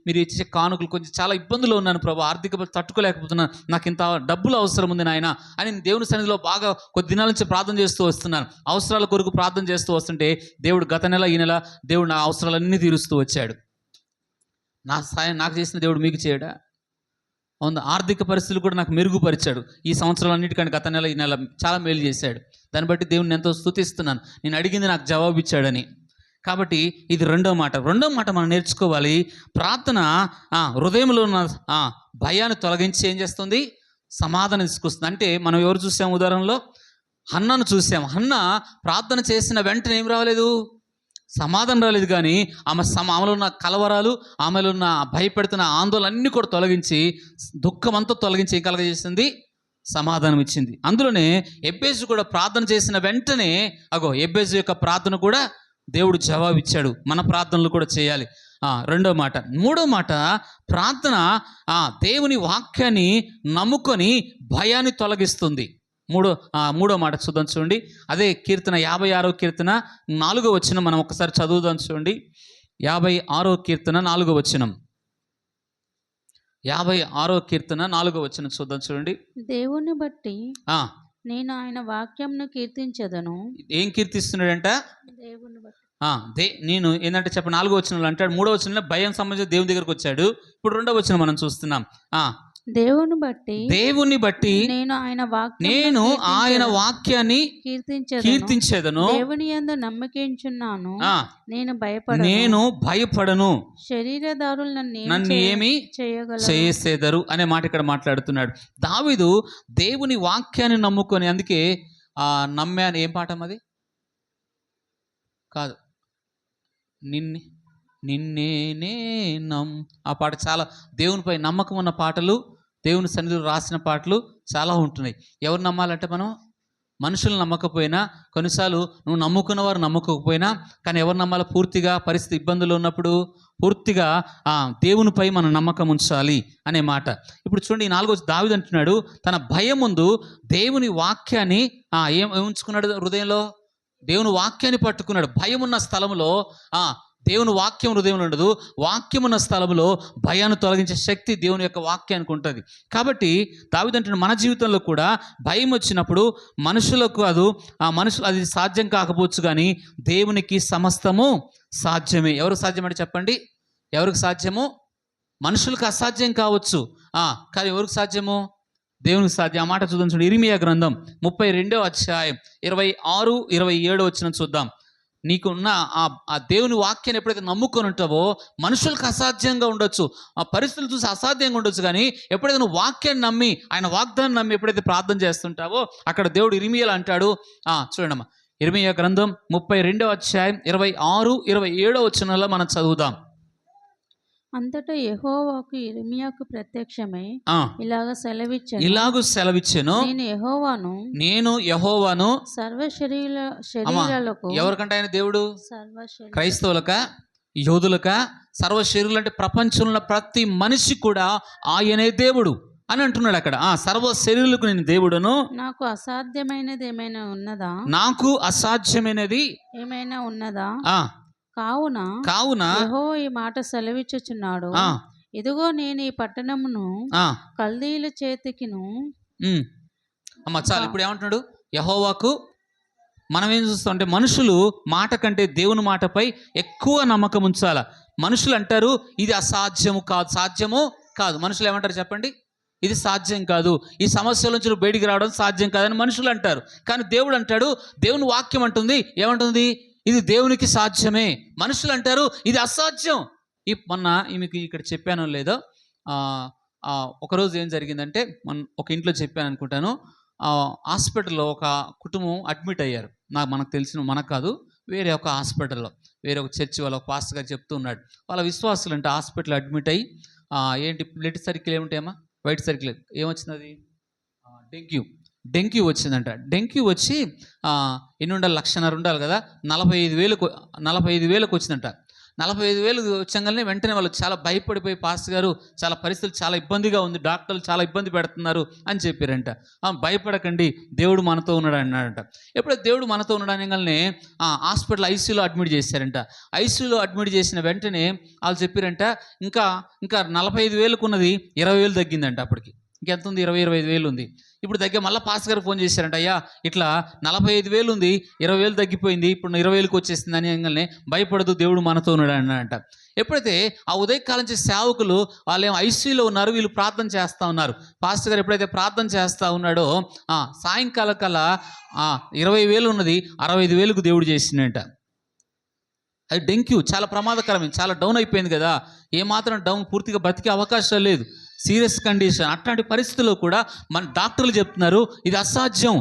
మీరు ఇచ్చే కానుకలు కొంచెం చాలా ఇబ్బందులో ఉన్నాను ప్రభా, ఆర్థిక తట్టుకోలేకపోతున్నాను, నాకు ఇంత డబ్బులు అవసరం ఉంది నాయన అని దేవుని సన్నిధిలో బాగా కొద్ది దినాల నుంచి ప్రార్థన చేస్తూ వస్తున్నాను. అవసరాల కొరకు ప్రార్థన చేస్తూ వస్తుంటే దేవుడు గత నెల, ఈ నెల దేవుడు నా అవసరాలన్నీ తీరుస్తూ వచ్చాడు. నా సాయం నాకు చేసిన దేవుడు మీకు చేయడా? అవును, ఆర్థిక పరిస్థితులు కూడా నాకు మెరుగుపరిచాడు. ఈ సంవత్సరాలన్నిటికంటే గత నెల, ఈ నెల చాలా మేలు చేశాడు. దాన్ని బట్టి దేవుడిని ఎంతో స్తుతిస్తున్నాను. నేను అడిగింది నాకు జవాబు ఇచ్చాడని. కాబట్టి ఇది రెండో మాట మనం నేర్చుకోవాలి. ప్రార్థన హృదయంలో ఉన్న భయాన్ని తొలగించి ఏం చేస్తుంది? సమాధానం తీసుకొస్తుంది. అంటే మనం ఎవరు చూసాము? ఉదాహరణలో హన్నను చూసాము. హన్న ప్రార్థన చేసిన వెంటనే ఏం రాలేదు? సమాధానం రాలేదు, కానీ ఆమెలో ఉన్న కలవరాలు, ఆమెలో ఉన్న భయపెడుతున్న ఆందోళన అన్నీ కూడా తొలగించి, దుఃఖం అంతా తొలగించి ఏం కలగజేసింది? సమాధానం ఇచ్చింది. అందులోనే ఎబ్బేజు కూడా ప్రార్థన చేసిన వెంటనే ఎబ్బేజు యొక్క ప్రార్థన కూడా దేవుడు జవాబిచ్చాడు. మన ప్రార్థనలు కూడా చేయాలి. రెండో మాట. మూడో మాట, ప్రార్థన దేవుని వాక్యాన్ని నమ్ముకొని భయాన్ని తొలగిస్తుంది. మూడో మాట చూద్దాం చూడండి. అదే కీర్తన 56వ కీర్తన 4వ వచనం మనం ఒకసారి చదువుదాం చూడండి. 56వ కీర్తన 4వ వచనం. 56వ కీర్తన 4వ వచనం చూద్దాం చూడండి. దేవుని బట్టి నేను ఆయన వాక్యంను కీర్తించదను. ఏం కీర్తిస్తున్నాడంట? దేవుని బట్టి. నేను ఏంటంటే 4వ వచనంలో అంటాడు. 3వ వచనంలో భయం సంబంధించి దేవుని దగ్గరకు వచ్చాడు. ఇప్పుడు 2వ వచనం మనం చూస్తున్నాం. దేవుని బట్టి నేను ఆయన వాక్యాన్ని కీర్తించేదను. దేవుని యందు నమ్మకించున్నాను, నేను భయపడను. శరీరదారులు నన్ను ఏమి చేసేదరు అనే మాట ఇక్కడ మాట్లాడుతున్నాడు దావీదు. దేవుని వాక్యాన్ని నమ్ముకొని, అందుకే నమ్మాను. ఏం పాఠం అది కాదు, నిన్నే ఆ పాట చాలా దేవునిపై నమ్మకం ఉన్న పాటలు, దేవుని సన్నిధిలో రాసిన పాటలు చాలా ఉంటున్నాయి. ఎవరు నమ్మాలంటే మనం మనుషులు నమ్మకపోయినా, కొన్నిసార్లు నువ్వు నమ్ముకున్న వారు నమ్మకపోయినా, కానీ ఎవరు నమ్మాలో? పూర్తిగా పరిస్థితి ఇబ్బందులు ఉన్నప్పుడు పూర్తిగా దేవునిపై మనం నమ్మకం ఉంచాలి అనే మాట. ఇప్పుడు చూడండి, 4వ దావీదు అంటున్నాడు, తన భయం ముందు దేవుని వాక్యాన్ని ఏం ఉంచుకున్నాడు? హృదయంలో దేవుని వాక్యాన్ని పట్టుకున్నాడు. భయం ఉన్న స్థలంలో దేవుని వాక్యం హృదయంలో ఉండదు. వాక్యం ఉన్న స్థలంలో భయాన్ని తొలగించే శక్తి దేవుని యొక్క వాక్యానికి ఉంటుంది. కాబట్టి దావీదు అంటున్నాడు, మన జీవితంలో కూడా భయం వచ్చినప్పుడు మనుషులకు అది సాధ్యం కాకపోవచ్చు, కానీ దేవునికి సమస్తము సాధ్యమే. ఎవరు సాధ్యమంటే చెప్పండి, ఎవరికి సాధ్యము? మనుషులకు అసాధ్యం కావచ్చు, కానీ ఎవరికి సాధ్యము? దేవునికి సాధ్యం. ఆ మాట చూద్దాం చూడండి. ఇర్మియా గ్రంథం 32వ అధ్యాయం 26, 27 వచనం చూద్దాం. నీకున్న ఆ దేవుని వాక్యాన్ని ఎప్పుడైతే నమ్ముకొని ఉంటావో, మనుషులకు అసాధ్యంగా ఉండొచ్చు, ఆ పరిస్థితులు చూసి అసాధ్యంగా ఉండొచ్చు, కానీ ఎప్పుడైతే నువ్వు వాక్యాన్ని నమ్మి, ఆయన వాగ్దాన్ని నమ్మి ఎప్పుడైతే ప్రార్థన చేస్తుంటావో, అక్కడ దేవుడు ఇర్మియాలో అంటాడు. చూడండమ్మా, ఇర్మియా గ్రంథం 32వ అధ్యాయం 26, 27 వచనాల్లో మనం చదువుదాం. అంతటా యెహోవాకు ఇర్మియాకు ప్రత్యక్షమై ఇలాగ సెలవిచ్చెను, నేను యెహోవాను సర్వ శరీరాలకు. ఎవరికంటే ఆయన దేవుడు? క్రైస్తవులక, యోధులక, సర్వ శరీరులు అంటే ప్రపంచంలో ప్రతి మనిషి కూడా ఆయనే దేవుడు అని అంటున్నాడు అక్కడ. సర్వ శరీరులకు నేను దేవుడును. నాకు అసాధ్యమైనది ఏమైనా ఉన్నదా? కావున యెహోవా ఈ మాట సెలవిచ్చుచున్నాడు, ఇదిగో నేను ఈ పట్టణమును కల్దీయుల చేతికిను. చాలు. ఇప్పుడు ఏమంటున్నాడు? యెహోవాకు మనం ఏం చూస్తాం అంటే, మనుషులు మాట కంటే దేవుని మాటపై ఎక్కువ నమ్మకం ఉంచాల. మనుషులు అంటారు ఇది అసాధ్యము కాదు, సాధ్యము కాదు. మనుషులు ఏమంటారు చెప్పండి? ఇది సాధ్యం కాదు, ఈ సమస్యల నుంచి బయటికి రావడం సాధ్యం కాదని మనుషులు అంటారు. కానీ దేవుడు అంటాడు, దేవుని వాక్యం అంటుంది, ఏమంటుంది? ఇది దేవునికి సాధ్యమే. మనుషులు అంటారు ఇది అసాధ్యం. మొన్న మీకు ఇక్కడ చెప్పానో లేదో, ఒకరోజు ఏం జరిగిందంటే, ఒక ఇంట్లో చెప్పాను అనుకుంటాను. హాస్పిటల్లో ఒక కుటుంబం అడ్మిట్ అయ్యారు. మనకు తెలిసిన, మనకు కాదు, వేరే ఒక హాస్పిటల్లో, వేరే ఒక చర్చి వాళ్ళ ఒక పాస్టర్ గారు చెప్తూ ఉన్నాడు. వాళ్ళ విశ్వాసులు అంటే హాస్పిటల్ అడ్మిట్ అయ్యి, ఏంటి బ్లడ్ సర్కిల్ ఏముంటాయమ్మా, వైట్ సర్కిల్ ఏమొచ్చింది? అది డెంగ్యూ వచ్చిందంట. డెంగ్యూ వచ్చి ఎన్ని ఉండాలి? 1,50,000 ఉండాలి కదా, 45,000 వచ్చిందంట. 45,000 వచ్చంగానే వెంటనే వాళ్ళు చాలా భయపడిపోయి, పాస్టర్ గారు చాలా పరిస్థితులు చాలా ఇబ్బందిగా ఉంది, డాక్టర్లు చాలా ఇబ్బంది పెడుతున్నారు అని చెప్పారంట. భయపడకండి, దేవుడు మనతో ఉన్నాడు అన్నాడంట. ఎప్పుడైతే దేవుడు మనతో ఉన్నాడు అనగానే హాస్పిటల్ ఐసీయూలో అడ్మిట్ చేశారంట. ఐసీయూలో అడ్మిట్ చేసిన వెంటనే వాళ్ళు చెప్పారంట, ఇంకా 45,000 ఉన్నది 20,000 తగ్గిందంట. అప్పటికి ఇంకెంత ఉంది? 25,000 ఉంది. ఇప్పుడు మళ్ళీ పాస్టర్ గారు ఫోన్ చేశారంట, అయ్యా ఇట్లా 45,000 ఉంది, 20,000 తగ్గిపోయింది, ఇప్పుడు 20,000 వచ్చేసింది అని అనగానే, భయపడదు, దేవుడు మనతో ఉన్నాడు అన్నాడంట. ఎప్పుడైతే ఆ ఉదయకాలం నుంచి సేవకులు వాళ్ళు ఏమో ఐసీయూలో ఉన్నారు, వీళ్ళు ప్రార్థన చేస్తూ ఉన్నారు. పాస్టర్ గారు ఎప్పుడైతే ప్రార్థన చేస్తూ ఉన్నాడో, సాయంకాలం కల్లా 20,000 ఉన్నది 65,000కు దేవుడు చేసిందంట. అది డెంగ్యూ చాలా ప్రమాదకరమైంది, చాలా డౌన్ అయిపోయింది కదా, ఏమాత్రం డౌన్, పూర్తిగా బతికే అవకాశం లేదు, సీరియస్ కండిషన్. అట్లాంటి పరిస్థితుల్లో కూడా మన డాక్టర్లు చెప్తున్నారు ఇది అసాధ్యం,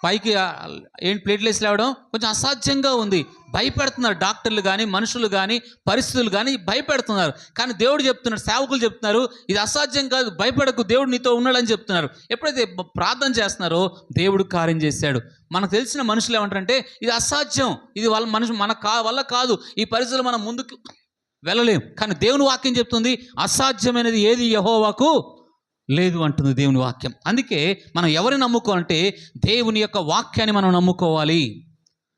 పైకి ఏంటి ప్లేట్లెస్ లేవడం కొంచెం అసాధ్యంగా ఉంది. భయపెడుతున్నారు డాక్టర్లు కానీ, మనుషులు కానీ, పరిస్థితులు కానీ భయపెడుతున్నారు. కానీ దేవుడు చెప్తున్నాడు, సేవకులు చెప్తున్నారు, ఇది అసాధ్యం కాదు, భయపడకు, దేవుడు నీతో ఉన్నాడని చెప్తున్నారు. ఎప్పుడైతే ప్రార్థన చేస్తున్నారో దేవుడు కార్యం చేశాడు. మనకు తెలిసిన మనుషులు ఏమంటారంటే ఇది అసాధ్యం, ఇది వాళ్ళ మనుషులు వల్ల కాదు, ఈ పరిస్థితులు మనం ముందుకు వెళ్ళలేం. కానీ దేవుని వాక్యం చెప్తుంది అసాధ్యమైనది ఏది యెహోవాకు లేదు అంటుంది దేవుని వాక్యం. అందుకే మనం ఎవరిని నమ్ముకోవాలంటే దేవుని యొక్క వాక్యాన్ని మనం నమ్ముకోవాలి.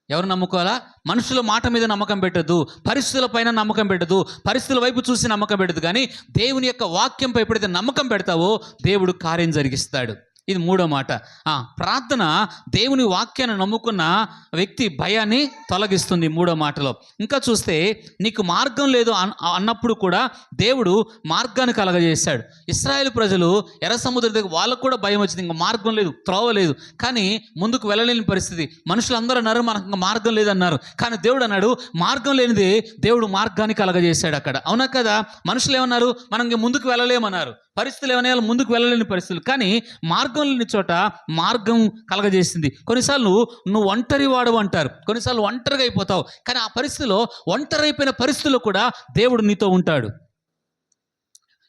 ఎవరు నమ్ముకోవాలా? మనుషుల మాట మీద నమ్మకం పెట్టద్దు, పరిస్థితుల పైన నమ్మకం పెట్టద్దు, పరిస్థితుల వైపు చూసి నమ్మకం పెట్టదు. కానీ దేవుని యొక్క వాక్యంపై ఎప్పుడైతే నమ్మకం పెడతావో దేవుడు కార్యం జరిగిస్తాడు. ఇది మూడో మాట. ప్రార్థన దేవుని వాక్యాన్ని నమ్ముకున్న వ్యక్తి భయాన్ని తొలగిస్తుంది. మూడో మాటలో ఇంకా చూస్తే నీకు మార్గం లేదు అన్నప్పుడు కూడా దేవుడు మార్గాన్ని కలగజేశాడు. ఇశ్రాయేల్ ప్రజలు ఎర్ర సముద్రం దగ్గర వాళ్ళకు కూడా భయం వచ్చింది, ఇంకా మార్గం లేదు, త్రోవ లేదు, కానీ ముందుకు వెళ్ళలేని పరిస్థితి. మనుషులందరూ అన్నారు మనకు ఇంకా మార్గం లేదన్నారు. కానీ దేవుడు అన్నాడు మార్గం లేనిది దేవుడు మార్గాన్ని కలగజేశాడు అక్కడ. అవునా కదా? మనుషులు ఏమన్నారు, మనం ఇంక ముందుకు వెళ్ళలేమన్నారు. పరిస్థితులు ఏమైనా ముందుకు వెళ్ళలేని పరిస్థితులు. కానీ మార్గం లేని చోట మార్గం కలగజేసింది. కొన్నిసార్లు నువ్వు ఒంటరి వాడు అంటారు, కొన్నిసార్లు ఒంటరిగా అయిపోతావు. కానీ ఆ పరిస్థితిలో ఒంటరి అయిపోయిన పరిస్థితుల్లో కూడా దేవుడు నీతో ఉంటాడు.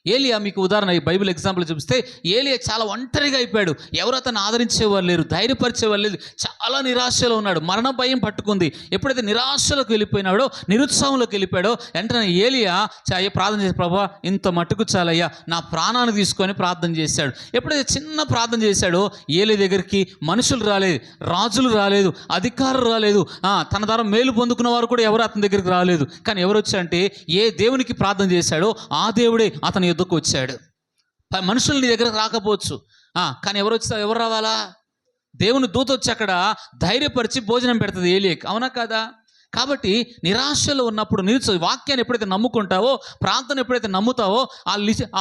ఏలియా మీకు ఉదాహరణ, ఈ బైబిల్ ఎగ్జాంపుల్ చూపిస్తే ఏలియా చాలా ఒంటరిగా అయిపోయాడు. ఎవరు అతను ఆదరించేవారు లేరు, ధైర్యపరిచేవారు లేదు, చాలా నిరాశలో ఉన్నాడు, మరణ భయం పట్టుకుంది. ఎప్పుడైతే నిరాశలోకి వెళ్ళిపోయినాడో, నిరుత్సాహంలోకి వెళ్ళిపోయాడో, వెంటనే ఏలియా ప్రార్థన చేసి, ప్రభా ఇంత మట్టుకు చాలయ్యా, నా ప్రాణాన్ని తీసుకొని ప్రార్థన చేశాడు. ఎప్పుడైతే చిన్న ప్రార్థన చేశాడో ఏలి దగ్గరికి మనుషులు రాలేదు, రాజులు రాలేదు, అధికారులు రాలేదు, తన ద్వారా మేలు పొందుకున్న వారు కూడా ఎవరు అతని దగ్గరికి రాలేదు. కానీ ఎవరు వచ్చారంటే ఏ దేవునికి ప్రార్థన చేశాడో ఆ దేవుడే అతని ఎద్దుకు వచ్చాడు. మనుషులు నీ దగ్గర రాకపోవచ్చు, కానీ ఎవరు రావాలా? దేవుని దూత వచ్చి అక్కడ ధైర్యపరిచి భోజనం పెడుతుంది ఏలియాకి. అవునా కదా? కాబట్టి నిరాశలో ఉన్నప్పుడు వాక్యాన్ని ఎప్పుడైతే నమ్ముకుంటావో, ప్రార్థన ఎప్పుడైతే నమ్ముతావో,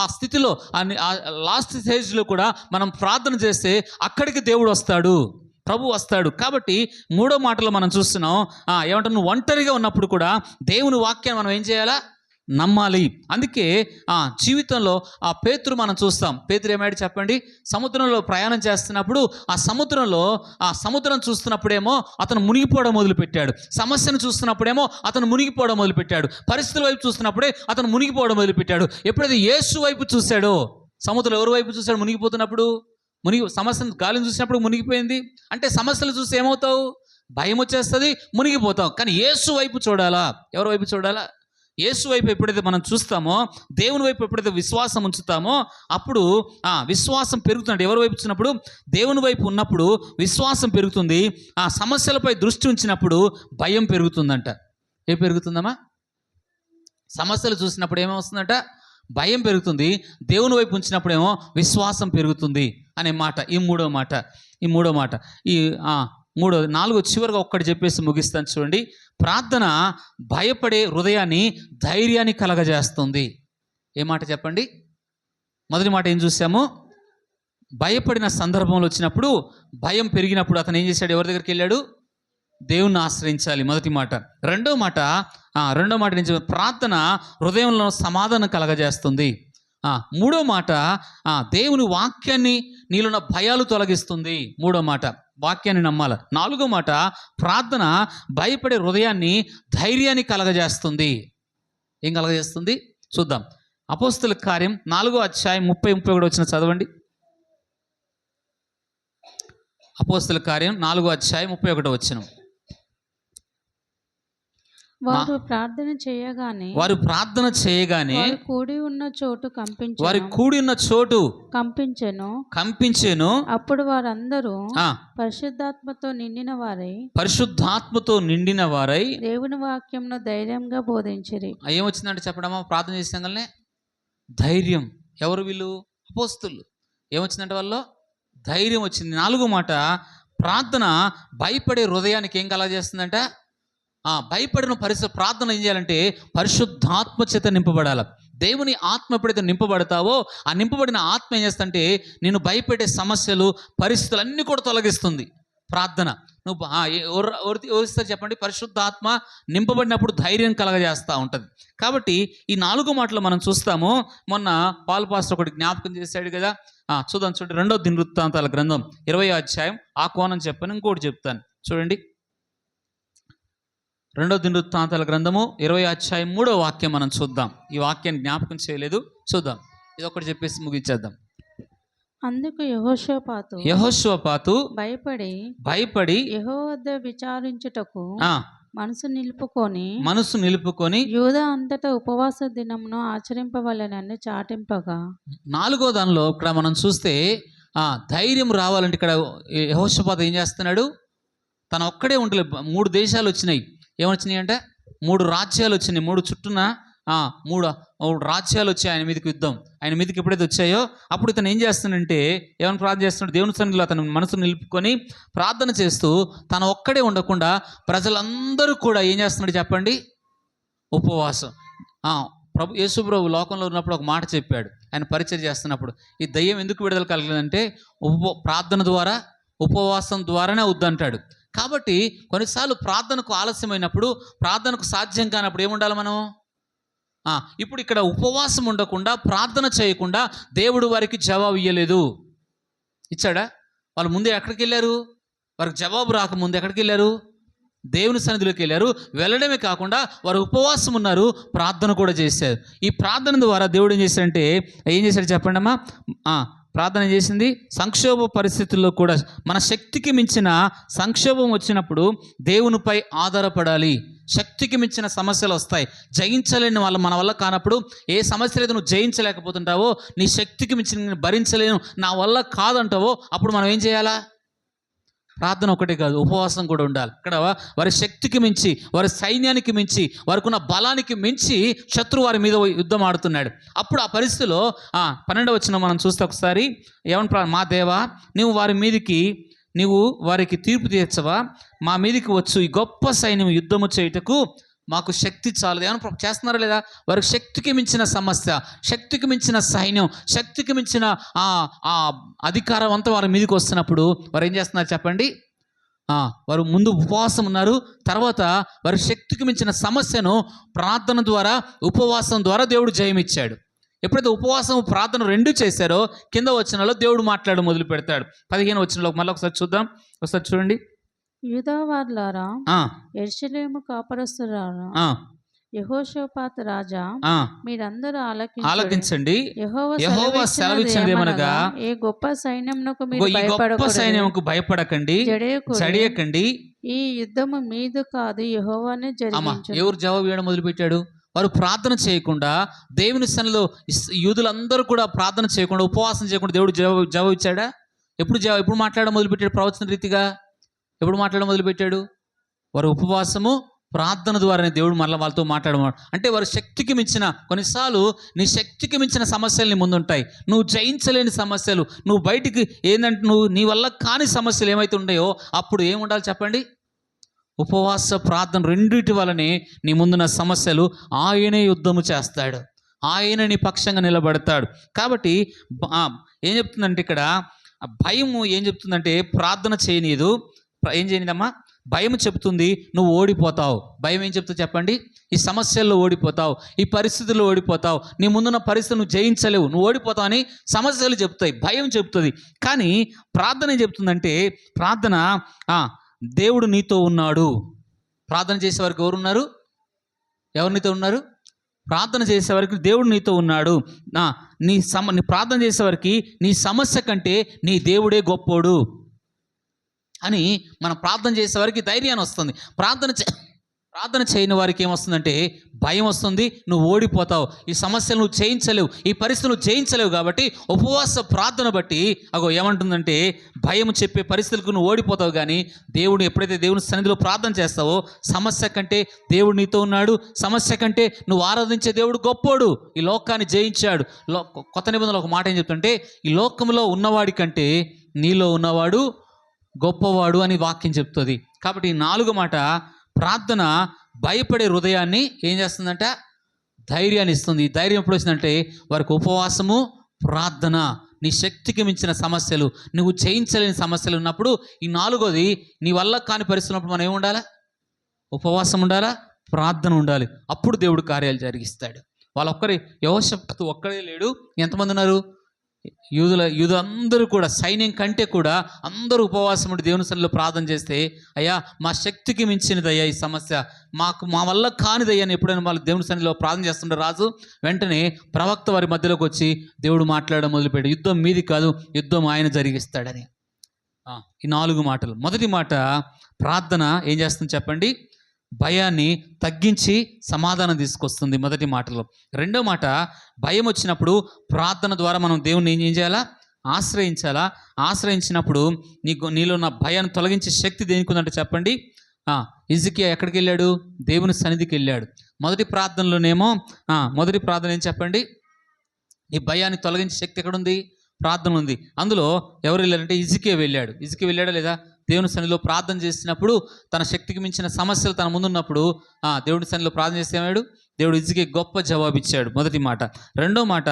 ఆ స్థితిలో ఆ లాస్ట్ స్టేజ్లో కూడా మనం ప్రార్థన చేస్తే అక్కడికి దేవుడు వస్తాడు, ప్రభు వస్తాడు. కాబట్టి మూడో మాటలో మనం చూస్తున్నాం, ఏమంటారు, నువ్వు ఒంటరిగా ఉన్నప్పుడు కూడా దేవుని వాక్యాన్ని మనం ఏం చేయాలా? నమ్మాలి. అందుకే జీవితంలో పేతురు మనం చూస్తాం. పేతురు ఏమాడు చెప్పండి? సముద్రంలో ప్రయాణం చేస్తున్నప్పుడు ఆ సముద్రం చూస్తున్నప్పుడేమో అతను మునిగిపోవడం మొదలుపెట్టాడు, సమస్యను చూస్తున్నప్పుడేమో అతను మునిగిపోవడం మొదలుపెట్టాడు, పరిస్థితుల వైపు చూస్తున్నప్పుడే అతను మునిగిపోవడం మొదలుపెట్టాడు. ఎప్పుడైతే యేసు వైపు చూశాడో, సముద్రం ఎవరి వైపు చూశాడు? మునిగిపోతున్నప్పుడు సమస్యను గాలిని చూసినప్పుడు మునిగిపోయింది. అంటే సమస్యలు చూసి ఏమవుతావు? భయం వచ్చేస్తుంది, మునిగిపోతావు. కానీ యేసు వైపు చూడాలా? ఎవరి వైపు చూడాలా? యేసు వైపు ఎప్పుడైతే మనం చూస్తామో, దేవుని వైపు ఎప్పుడైతే విశ్వాసం ఉంచుతామో అప్పుడు విశ్వాసం పెరుగుతుంది. ఎవరి వైపు చూసినప్పుడు? దేవుని వైపు ఉన్నప్పుడు విశ్వాసం పెరుగుతుంది. ఆ సమస్యలపై దృష్టి ఉంచినప్పుడు భయం పెరుగుతుందంట. ఏం పెరుగుతుందమ్మా? సమస్యలు చూసినప్పుడు ఏమొస్తుందంట? భయం పెరుగుతుంది. దేవుని వైపు ఉంచినప్పుడేమో విశ్వాసం పెరుగుతుంది అనే మాట. ఈ మూడో మాట. నాలుగో చివరిగా ఒక్కటి చెప్పేసి ముగిస్తాను చూడండి. ప్రార్థన భయపడే హృదయాన్ని ధైర్యాన్ని కలగజేస్తుంది. ఏ మాట చెప్పండి? మొదటి మాట ఏం చూసాము? భయపడిన సందర్భంలో వచ్చినప్పుడు, భయం పెరిగినప్పుడు అతను ఏం చేశాడు? ఎవరి దగ్గరికి వెళ్ళాడు? దేవుణ్ణి ఆశ్రయించాలి. మొదటి మాట. రెండో మాట నుంచి ప్రార్థన హృదయంలో సమాధానం కలగజేస్తుంది. మూడో మాట, దేవుని వాక్యాన్ని నీలోన్న భయాలు తొలగిస్తుంది. మూడో మాట, వాక్యాన్ని నమ్మాలి. నాలుగో మాట, ప్రార్థన భయపడే హృదయాన్ని ధైర్యాన్ని కలగజేస్తుంది. ఏం కలగజేస్తుంది చూద్దాం. అపోస్తలుల కార్యం 4వ అధ్యాయం 30-31 వచ్చిన చదవండి. అపోస్తలుల కార్యం 4వ అధ్యాయం 31 వచనం. వారు ప్రార్థన చేయగానే వారు కూడి ఉన్న చోటు కంపించెను. అప్పుడు వారందరూ పరిశుద్ధాత్మతో నిండిన వారై దేవుని వాక్యంను ధైర్యంగా బోధించిరి. ఏమొచ్చిందంటే చెప్పడమా? ప్రార్థన చేసాగానే ధైర్యం. ఎవరు వీళ్ళు? అపోస్తలులు. ఏమొచ్చిందంటే వాళ్ళు ధైర్యం వచ్చింది. నాలుగో మాట, ప్రార్థన భయపడే హృదయానికి ఏం కలగజేస్తుందంట? భయపడిన ప్రార్థన ఏం చేయాలంటే పరిశుద్ధాత్మ చేత నింపబడాలి. దేవుని ఆత్మ ఎప్పుడైతే నింపబడతావో, ఆ నింపబడిన ఆత్మ ఏం చేస్తుందంటే నేను భయపెట్టే సమస్యలు, పరిస్థితులు అన్నీ కూడా తొలగిస్తుంది. ప్రార్థన. నువ్వు ఎవరిస్తారు చెప్పండి? పరిశుద్ధాత్మ నింపబడినప్పుడు ధైర్యం కలగజేస్తూ ఉంటుంది. కాబట్టి ఈ 4 మాటలు మనం చూస్తాము. మొన్న పాల్ పాస్టర్ ఒకటి జ్ఞాపకం చేశాడు కదా, చూద్దాం. చూడండి, 2వ దినవృత్తాంతాల గ్రంథం 20వ అధ్యాయం. ఆ కోణం చెప్పాను, ఇంకోటి చెప్తాను చూడండి. 2వ దినవృత్తాంతాల గ్రంథము 20వ అధ్యాయం 3వ వాక్యం మనం చూద్దాం. ఈ వాక్యాన్ని జ్ఞాపకం చేయలేదు, చూద్దాం. ఇది ఒకటి చెప్పేసి ముగించేద్దాం. అందుకు యెహోషువపాతు భయపడి యెహోవా వద్ద విచారించుటకు మనసు నిలుపుకొని యూదా అంతటా ఉపవాస దినమును ఆచరింపవలెనని చాటింపగా. 4వ దానిలో ఇక్కడ మనం చూస్తే ధైర్యం రావాలంటే ఇక్కడ యెహోషువపాతు ఏం చేస్తున్నాడు? తను ఒక్కడే ఉండలేదు. 3 దేశాలు వచ్చినాయి. ఏమొచ్చినాయి అంటే 3 రాజ్యాలు వచ్చినాయి. 3 చుట్టూన 3 రాజ్యాలు వచ్చాయి ఆయన మీదకి. యుద్ధం ఆయన మీదకి ఎప్పుడైతే వచ్చాయో అప్పుడు ఇతను ఏం చేస్తున్నాడంటే, ఏమైనా ప్రార్థన చేస్తున్నాడు? దేవుని సన్నిధిలో అతను మనసు నిలుపుకొని ప్రార్థన చేస్తూ తను ఒక్కడే ఉండకుండా ప్రజలందరూ కూడా ఏం చేస్తున్నాడు చెప్పండి? ఉపవాసం. ప్రభు యేసు ప్రభు లోకంలో ఉన్నప్పుడు ఒక మాట చెప్పాడు. ఆయన పరిచయం చేస్తున్నప్పుడు, ఈ దయ్యం ఎందుకు విడుదల కలగలేదంటే ప్రార్థన ద్వారా, ఉపవాసం ద్వారానే అవుద్దంటాడు. కాబట్టి కొన్నిసార్లు ప్రార్థనకు ఆలస్యమైనప్పుడు, ప్రార్థనకు సాధ్యం కానప్పుడు ఏముండాలి మనం? ఇప్పుడు ఇక్కడ ఉపవాసం ఉండకుండా, ప్రార్థన చేయకుండా దేవుడు వారికి జవాబు ఇవ్వలేదు. ఇచ్చాడా? వాళ్ళు ముందే ఎక్కడికి వెళ్ళారు? వారికి జవాబు రాకముందు ఎక్కడికి వెళ్ళారు? దేవుని సన్నిధిలోకి వెళ్ళారు. వెళ్ళడమే కాకుండా వారు ఉపవాసం ఉన్నారు, ప్రార్థన కూడా చేశారు. ఈ ప్రార్థన ద్వారా దేవుడు ఏం చేశాడంటే, ఏం చేశాడు చెప్పండి అమ్మా? ప్రార్థన చేసింది. సంక్షోభ పరిస్థితుల్లో కూడా మన శక్తికి మించిన సంక్షోభం వచ్చినప్పుడు దేవునిపై ఆధారపడాలి. శక్తికి మించిన సమస్యలు వస్తాయి, జయించలేని వాళ్ళు మన వల్ల కానప్పుడు, ఏ సమస్య అయితే నువ్వు జయించలేకపోతుంటావో, నీ శక్తికి మించిన నేను భరించలేను, నా వల్ల కాదంటావో, అప్పుడు మనం ఏం చేయాలా? ప్రార్థన ఒకటే కాదు, ఉపవాసం కూడా ఉండాలి. ఇక్కడ వారి శక్తికి మించి, వారి సైన్యానికి మించి, వారికి ఉన్న బలానికి మించి శత్రువు వారి మీద యుద్ధం ఆడుతున్నాడు. అప్పుడు ఆ పరిస్థితిలో 12వ వచనం మనం చూస్తే ఒకసారి ఏమని, మా దేవా, నీవు వారికి తీర్పు తీర్చవా? మా మీదికి వచ్చు ఈ గొప్ప సైన్యం యుద్ధము చేయుటకు మాకు శక్తి చాలదు. ఏమైనా చేస్తున్నారా లేదా? వారికి శక్తికి మించిన సమస్య, శక్తికి మించిన సైన్యం, శక్తికి మించిన అధికారం అంతా వారి మీదకి వస్తున్నప్పుడు వారు ఏం చేస్తున్నారు చెప్పండి? వారు ముందు ఉపవాసం ఉన్నారు, తర్వాత వారి శక్తికి మించిన సమస్యను ప్రార్థన ద్వారా, ఉపవాసం ద్వారా దేవుడు జయమిచ్చాడు. ఎప్పుడైతే ఉపవాసం ప్రార్థన 2 చేశారో కింద వచనంలో దేవుడు మాట్లాడడం మొదలు పెడతాడు. 15వ వచనంలో మళ్ళీ ఒకసారి చూద్దాం. ఒకసారి చూడండి. యూదావారులారా, యెరూషలేము కాపురస్తులారా, యెహోషాపాతు రాజా, మీరందరూ ఆలకించండి. యెహోవా సెలవిచ్చినదేమనగా, ఈ గొప్ప సైన్యమునకు భయపడకండి, జడియకండి. ఈ యుద్ధము మీదు కాదు, యెహోవానే జరిగించును. ఎవరు జవాబు ఇవ్వడం మొదలుపెట్టాడు? వారు ప్రార్థన చేయకుండా, దేవుని సన్నిధిలో యూదులందరూ కూడా ప్రార్థన చేయకుండా, ఉపవాసం చేయకుండా దేవుడు జవాబు ఇచ్చాడా? ఎప్పుడు మాట్లాడడం మొదలుపెట్టాడు? ప్రవచన రీతిగా ఎప్పుడు మాట్లాడడం మొదలుపెట్టాడు? వారు ఉపవాసము, ప్రార్థన ద్వారానే దేవుడు మళ్ళీ వాళ్ళతో మాట్లాడమాట. అంటే వారి శక్తికి మించిన, కొన్నిసార్లు నీ శక్తికి మించిన సమస్యలు నీ ముందుంటాయి, నువ్వు జయించలేని సమస్యలు, నువ్వు బయటికి ఏంటంటే నీ వల్ల కాని సమస్యలు ఏమైతే ఉన్నాయో అప్పుడు ఏముండాలి చెప్పండి? ఉపవాస ప్రార్థన రెండిటి వలనే నీ ముందున్న సమస్యలు ఆయనే యుద్ధము చేస్తాడు, ఆయన నీ పక్షంగా నిలబడతాడు. కాబట్టి ఏం చెప్తుందంటే ఇక్కడ భయము ఏం చెప్తుందంటే, ప్రార్థన చేయనీదు. ఏం చేయనిదమ్మా? భయం చెప్తుంది నువ్వు ఓడిపోతావు. భయం ఏం చెప్తుంది చెప్పండి? ఈ సమస్యల్లో ఓడిపోతావు, ఈ పరిస్థితుల్లో ఓడిపోతావు, నీ ముందున్న పరిస్థితి నువ్వు జయించలేవు, నువ్వు ఓడిపోతావు అని సమస్యలు చెప్తాయి, భయం చెప్తుంది. కానీ ప్రార్థన ఏం చెప్తుందంటే, ప్రార్థన దేవుడు నీతో ఉన్నాడు. ప్రార్థన చేసేవారికి ఎవరున్నారు? ఎవరు నీతో ఉన్నారు? ప్రార్థన చేసేవారికి దేవుడు నీతో ఉన్నాడు. నీ ప్రార్థన చేసేవారికి నీ సమస్య కంటే నీ దేవుడే గొప్పోడు అని మనం ప్రార్థన చేసేవారికి ధైర్యాన్ని వస్తుంది. ప్రార్థన చేయని వారికి ఏమొస్తుందంటే భయం వస్తుంది, నువ్వు ఓడిపోతావు, ఈ సమస్యలు నువ్వు జయించలేవు, ఈ పరిస్థితులు జయించలేవు. కాబట్టి ఉపవాస ప్రార్థన బట్టి ఏమంటుందంటే, భయం చెప్పే పరిస్థితులకు నువ్వు ఓడిపోతావు. కానీ దేవుడు ఎప్పుడైతే దేవుని సన్నిధిలో ప్రార్థన చేస్తావో, సమస్య కంటే దేవుడు నీతో ఉన్నాడు, సమస్య కంటే నువ్వు ఆరాధించే దేవుడు గొప్పోడు, ఈ లోకాన్ని జయించాడు. కొత్త నిబంధనలో ఒక మాట ఏం చెప్తుంటే, ఈ లోకంలో ఉన్నవాడి కంటే నీలో ఉన్నవాడు గొప్పవాడు అని వాక్యం చెప్తుంది. కాబట్టి ఈ 4 మాట, ప్రార్థన భయపడే హృదయాన్ని ఏం చేస్తుందంట? ధైర్యాన్ని ఇస్తుంది. ఈ ధైర్యం ఎప్పుడు వచ్చిందంటే వారికి ఉపవాసము, ప్రార్థన. నీ శక్తికి మించిన సమస్యలు, నువ్వు జయించలేని సమస్యలు ఉన్నప్పుడు, ఈ నాలుగోది నీ వల్ల కాని పరిస్థితి ఉన్నప్పుడు మనం ఏముండాలా? ఉపవాసం ఉండాలా, ప్రార్థన ఉండాలి. అప్పుడు దేవుడు కార్యాలు జరిగిస్తాడు. వాళ్ళొక్కరి యెహోషాపాతు ఒక్కడే లేడు, ఎంతమంది ఉన్నారు? యూదులందరూ కూడా, సైన్యం కంటే కూడా అందరూ ఉపవాసం ఉండి దేవుని సన్నిధిలో ప్రార్థన చేస్తే, అయ్యా మా శక్తికి మించినదయ్యా ఈ సమస్య, మా వల్ల కానిదయ్యా అని ఎప్పుడైనా వాళ్ళు దేవుని సన్నిధిలో ప్రార్థన చేస్తుంటే రాజు వెంటనే ప్రవక్త వారి మధ్యలోకి వచ్చి దేవుడు మాట్లాడడం మొదలుపెట్టాడు. యుద్ధం మీది కాదు, యుద్ధం ఆయన జరిగిస్తాడని. ఈ 4 మాటలు. మొదటి మాట, ప్రార్థన ఏం చేస్తుంది చెప్పండి? భయాన్ని తగ్గించి సమాధానం తీసుకొస్తుంది మొదటి మాటలో. రెండో మాట, భయం వచ్చినప్పుడు ప్రార్థన ద్వారా మనం దేవుణ్ణి ఏం చేయాలా? ఆశ్రయించాలా. ఆశ్రయించినప్పుడు నీలో ఉన్న భయాన్ని తొలగించే శక్తి దేనికి ఉందంటే చెప్పండి? హిజ్కియా ఎక్కడికి వెళ్ళాడు? దేవుని సన్నిధికి వెళ్ళాడు. మొదటి ప్రార్థనలోనేమో మొదటి ప్రార్థన ఏం చెప్పండి? నీ భయాన్ని తొలగించే శక్తి ఎక్కడుంది? ప్రార్థన ఉంది. అందులో ఎవరు వెళ్ళారంటే హిజ్కియా వెళ్ళాడు. హిజ్కియా వెళ్ళాడా లేదా? దేవుని సన్నిధిలో ప్రార్థన చేసినప్పుడు తన శక్తికి మించిన సమస్యలు తన ముందున్నప్పుడు దేవుని సన్నిధిలో ప్రార్థన చేస్తే ఏమాడు? దేవుడు హిజ్కియా గొప్ప జవాబు ఇచ్చాడు. మొదటి మాట. రెండో మాట,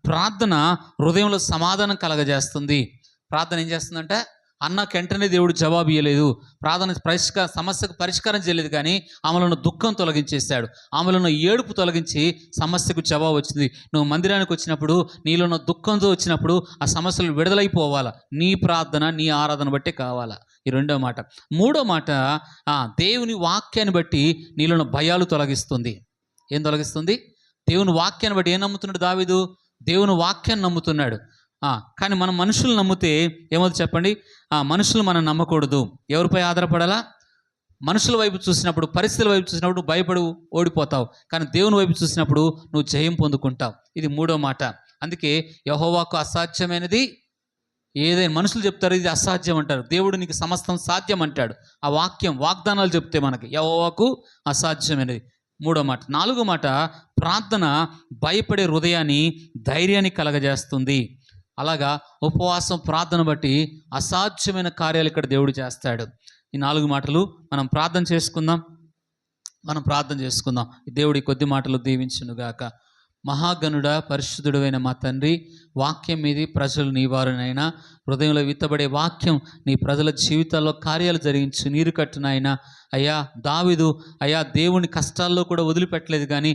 ప్రార్థన హృదయంలో సమాధానం కలగజేస్తుంది. ప్రార్థన ఏం చేస్తుందంటే, అన్నకు వెంటనే దేవుడు జవాబు ఇవ్వలేదు, ప్రార్థన సమస్యకు పరిష్కారం చేయలేదు, కానీ ఆమెలో ఉన్న దుఃఖం తొలగించేశాడు, ఆమెలో ఉన్న ఏడుపు తొలగించి సమస్యకు జవాబు వచ్చింది. నువ్వు మందిరానికి వచ్చినప్పుడు, నీలో ఉన్న దుఃఖంతో వచ్చినప్పుడు ఆ సమస్యలు విడుదలైపోవాలా, నీ ప్రార్థన నీ ఆరాధన బట్టే కావాలా. ఈ రెండో మాట. మూడో మాట, దేవుని వాక్యాన్ని బట్టి నీలో ఉన్న భయాలు తొలగిస్తుంది. ఏం తొలగిస్తుంది? దేవుని వాక్యాన్ని బట్టి ఏం నమ్ముతున్నాడు దావీదు? దేవుని వాక్యాన్ని నమ్ముతున్నాడు. కానీ మనం మనుషులు నమ్మితే ఏమవుతుంది చెప్పండి? మనుషులు మనం నమ్మకూడదు. ఎవరిపై ఆధారపడాలా? మనుషుల వైపు చూసినప్పుడు, పరిస్థితుల వైపు చూసినప్పుడు నువ్వు భయపడు ఓడిపోతావు, కానీ దేవుని వైపు చూసినప్పుడు నువ్వు జయం పొందుకుంటావు. ఇది మూడో మాట. అందుకే యెహోవాకు అసాధ్యమైనది ఏదైనా, మనుషులు చెప్తారు ఇది అసాధ్యం అంటారు, దేవుడు నీకు సమస్తం సాధ్యం అంటాడు. ఆ వాక్యం, వాగ్దానాలు చెప్తే మనకి యెహోవాకు అసాధ్యమైనది. మూడో మాట. నాలుగో మాట, ప్రార్థన భయపడే హృదయాన్ని, ధైర్యాన్ని కలగజేస్తుంది. అలాగా ఉపవాసం, ప్రార్థన బట్టి అసాధ్యమైన కార్యాలు ఇక్కడ దేవుడు చేస్తాడు. ఈ 4 మాటలు మనం ప్రార్థన చేసుకుందాం. దేవుడి కొద్ది మాటలు దీవించునుగాక. మహాగణుడ, పరిశుద్ధుడైన మా తండ్రి, వాక్యం మీది ప్రజలు నీ వారునైనా, హృదయంలో విత్తబడే వాక్యం నీ ప్రజల జీవితాల్లో కార్యాలు జరిగించు. నీరు కట్టునైనా అయ్యా, దావీదు అయ్యా దేవుని కష్టాల్లో కూడా వదిలిపెట్టలేదు, కానీ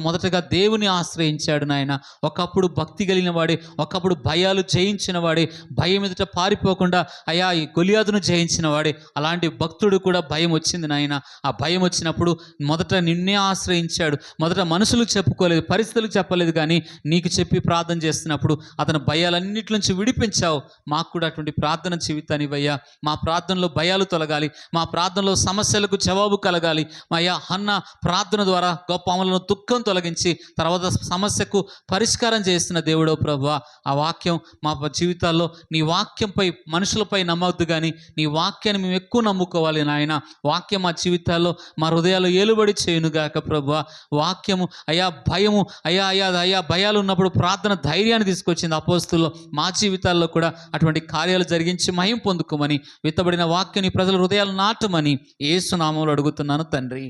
మొదటగా దేవుని ఆశ్రయించాడు నాయన. ఒకప్పుడు భక్తి కలిగిన వాడే, ఒకప్పుడు భయాలు జయించిన వాడే, భయం ఎదుట పారిపోకుండా అయ్యా ఈ గొలియాతును జయించిన వాడే. అలాంటి భక్తుడు కూడా భయం వచ్చింది నాయన. ఆ భయం వచ్చినప్పుడు మొదట నిన్నే ఆశ్రయించాడు. మొదట మనుషులకు చెప్పుకోలేదు, పరిస్థితులకు చెప్పలేదు, కానీ నీకు చెప్పి ప్రార్థన చేస్తున్నప్పుడు అతను భయాలన్నిటి నుంచి విడిపించావు. మాకు కూడా అటువంటి ప్రార్థన జీవితాన్ని ఇవ్వయ్యా. మా ప్రార్థనలో భయాలు తొలగాలి, మా ప్రార్థనలో సమస్యలకు జవాబు కలగాలి. మా అయ్యా హన్న ప్రార్థన ద్వారా గొప్ప అమలను దుఃఖం తొలగించి తర్వాత సమస్యకు పరిష్కారం చేస్తున్న దేవుడో ప్రభువా, ఆ వాక్యం మా జీవితాల్లో, నీ వాక్యంపై మనుషులపై నమ్మవద్దు, కానీ నీ వాక్యాన్ని మేము ఎక్కువ నమ్ముకోవాలి నాయన. వాక్యం మా జీవితాల్లో, మా హృదయాలు ఏలుబడి చేయునుగాక ప్రభువా. వాక్యము అయ్యా భయము అయ్యా భయాలు ఉన్నప్పుడు ప్రార్థన ధైర్యాన్ని తీసుకొచ్చింది అపోస్తుల్లో. మా జీవితాల్లో కూడా అటువంటి కార్యాలు జరిగించి మహిమ పొందుకోమని, విత్తబడిన వాక్యాన్ని ప్రజల హృదయాలు నాటమని యేసు నామములో అడుగుతున్నాను తండ్రి.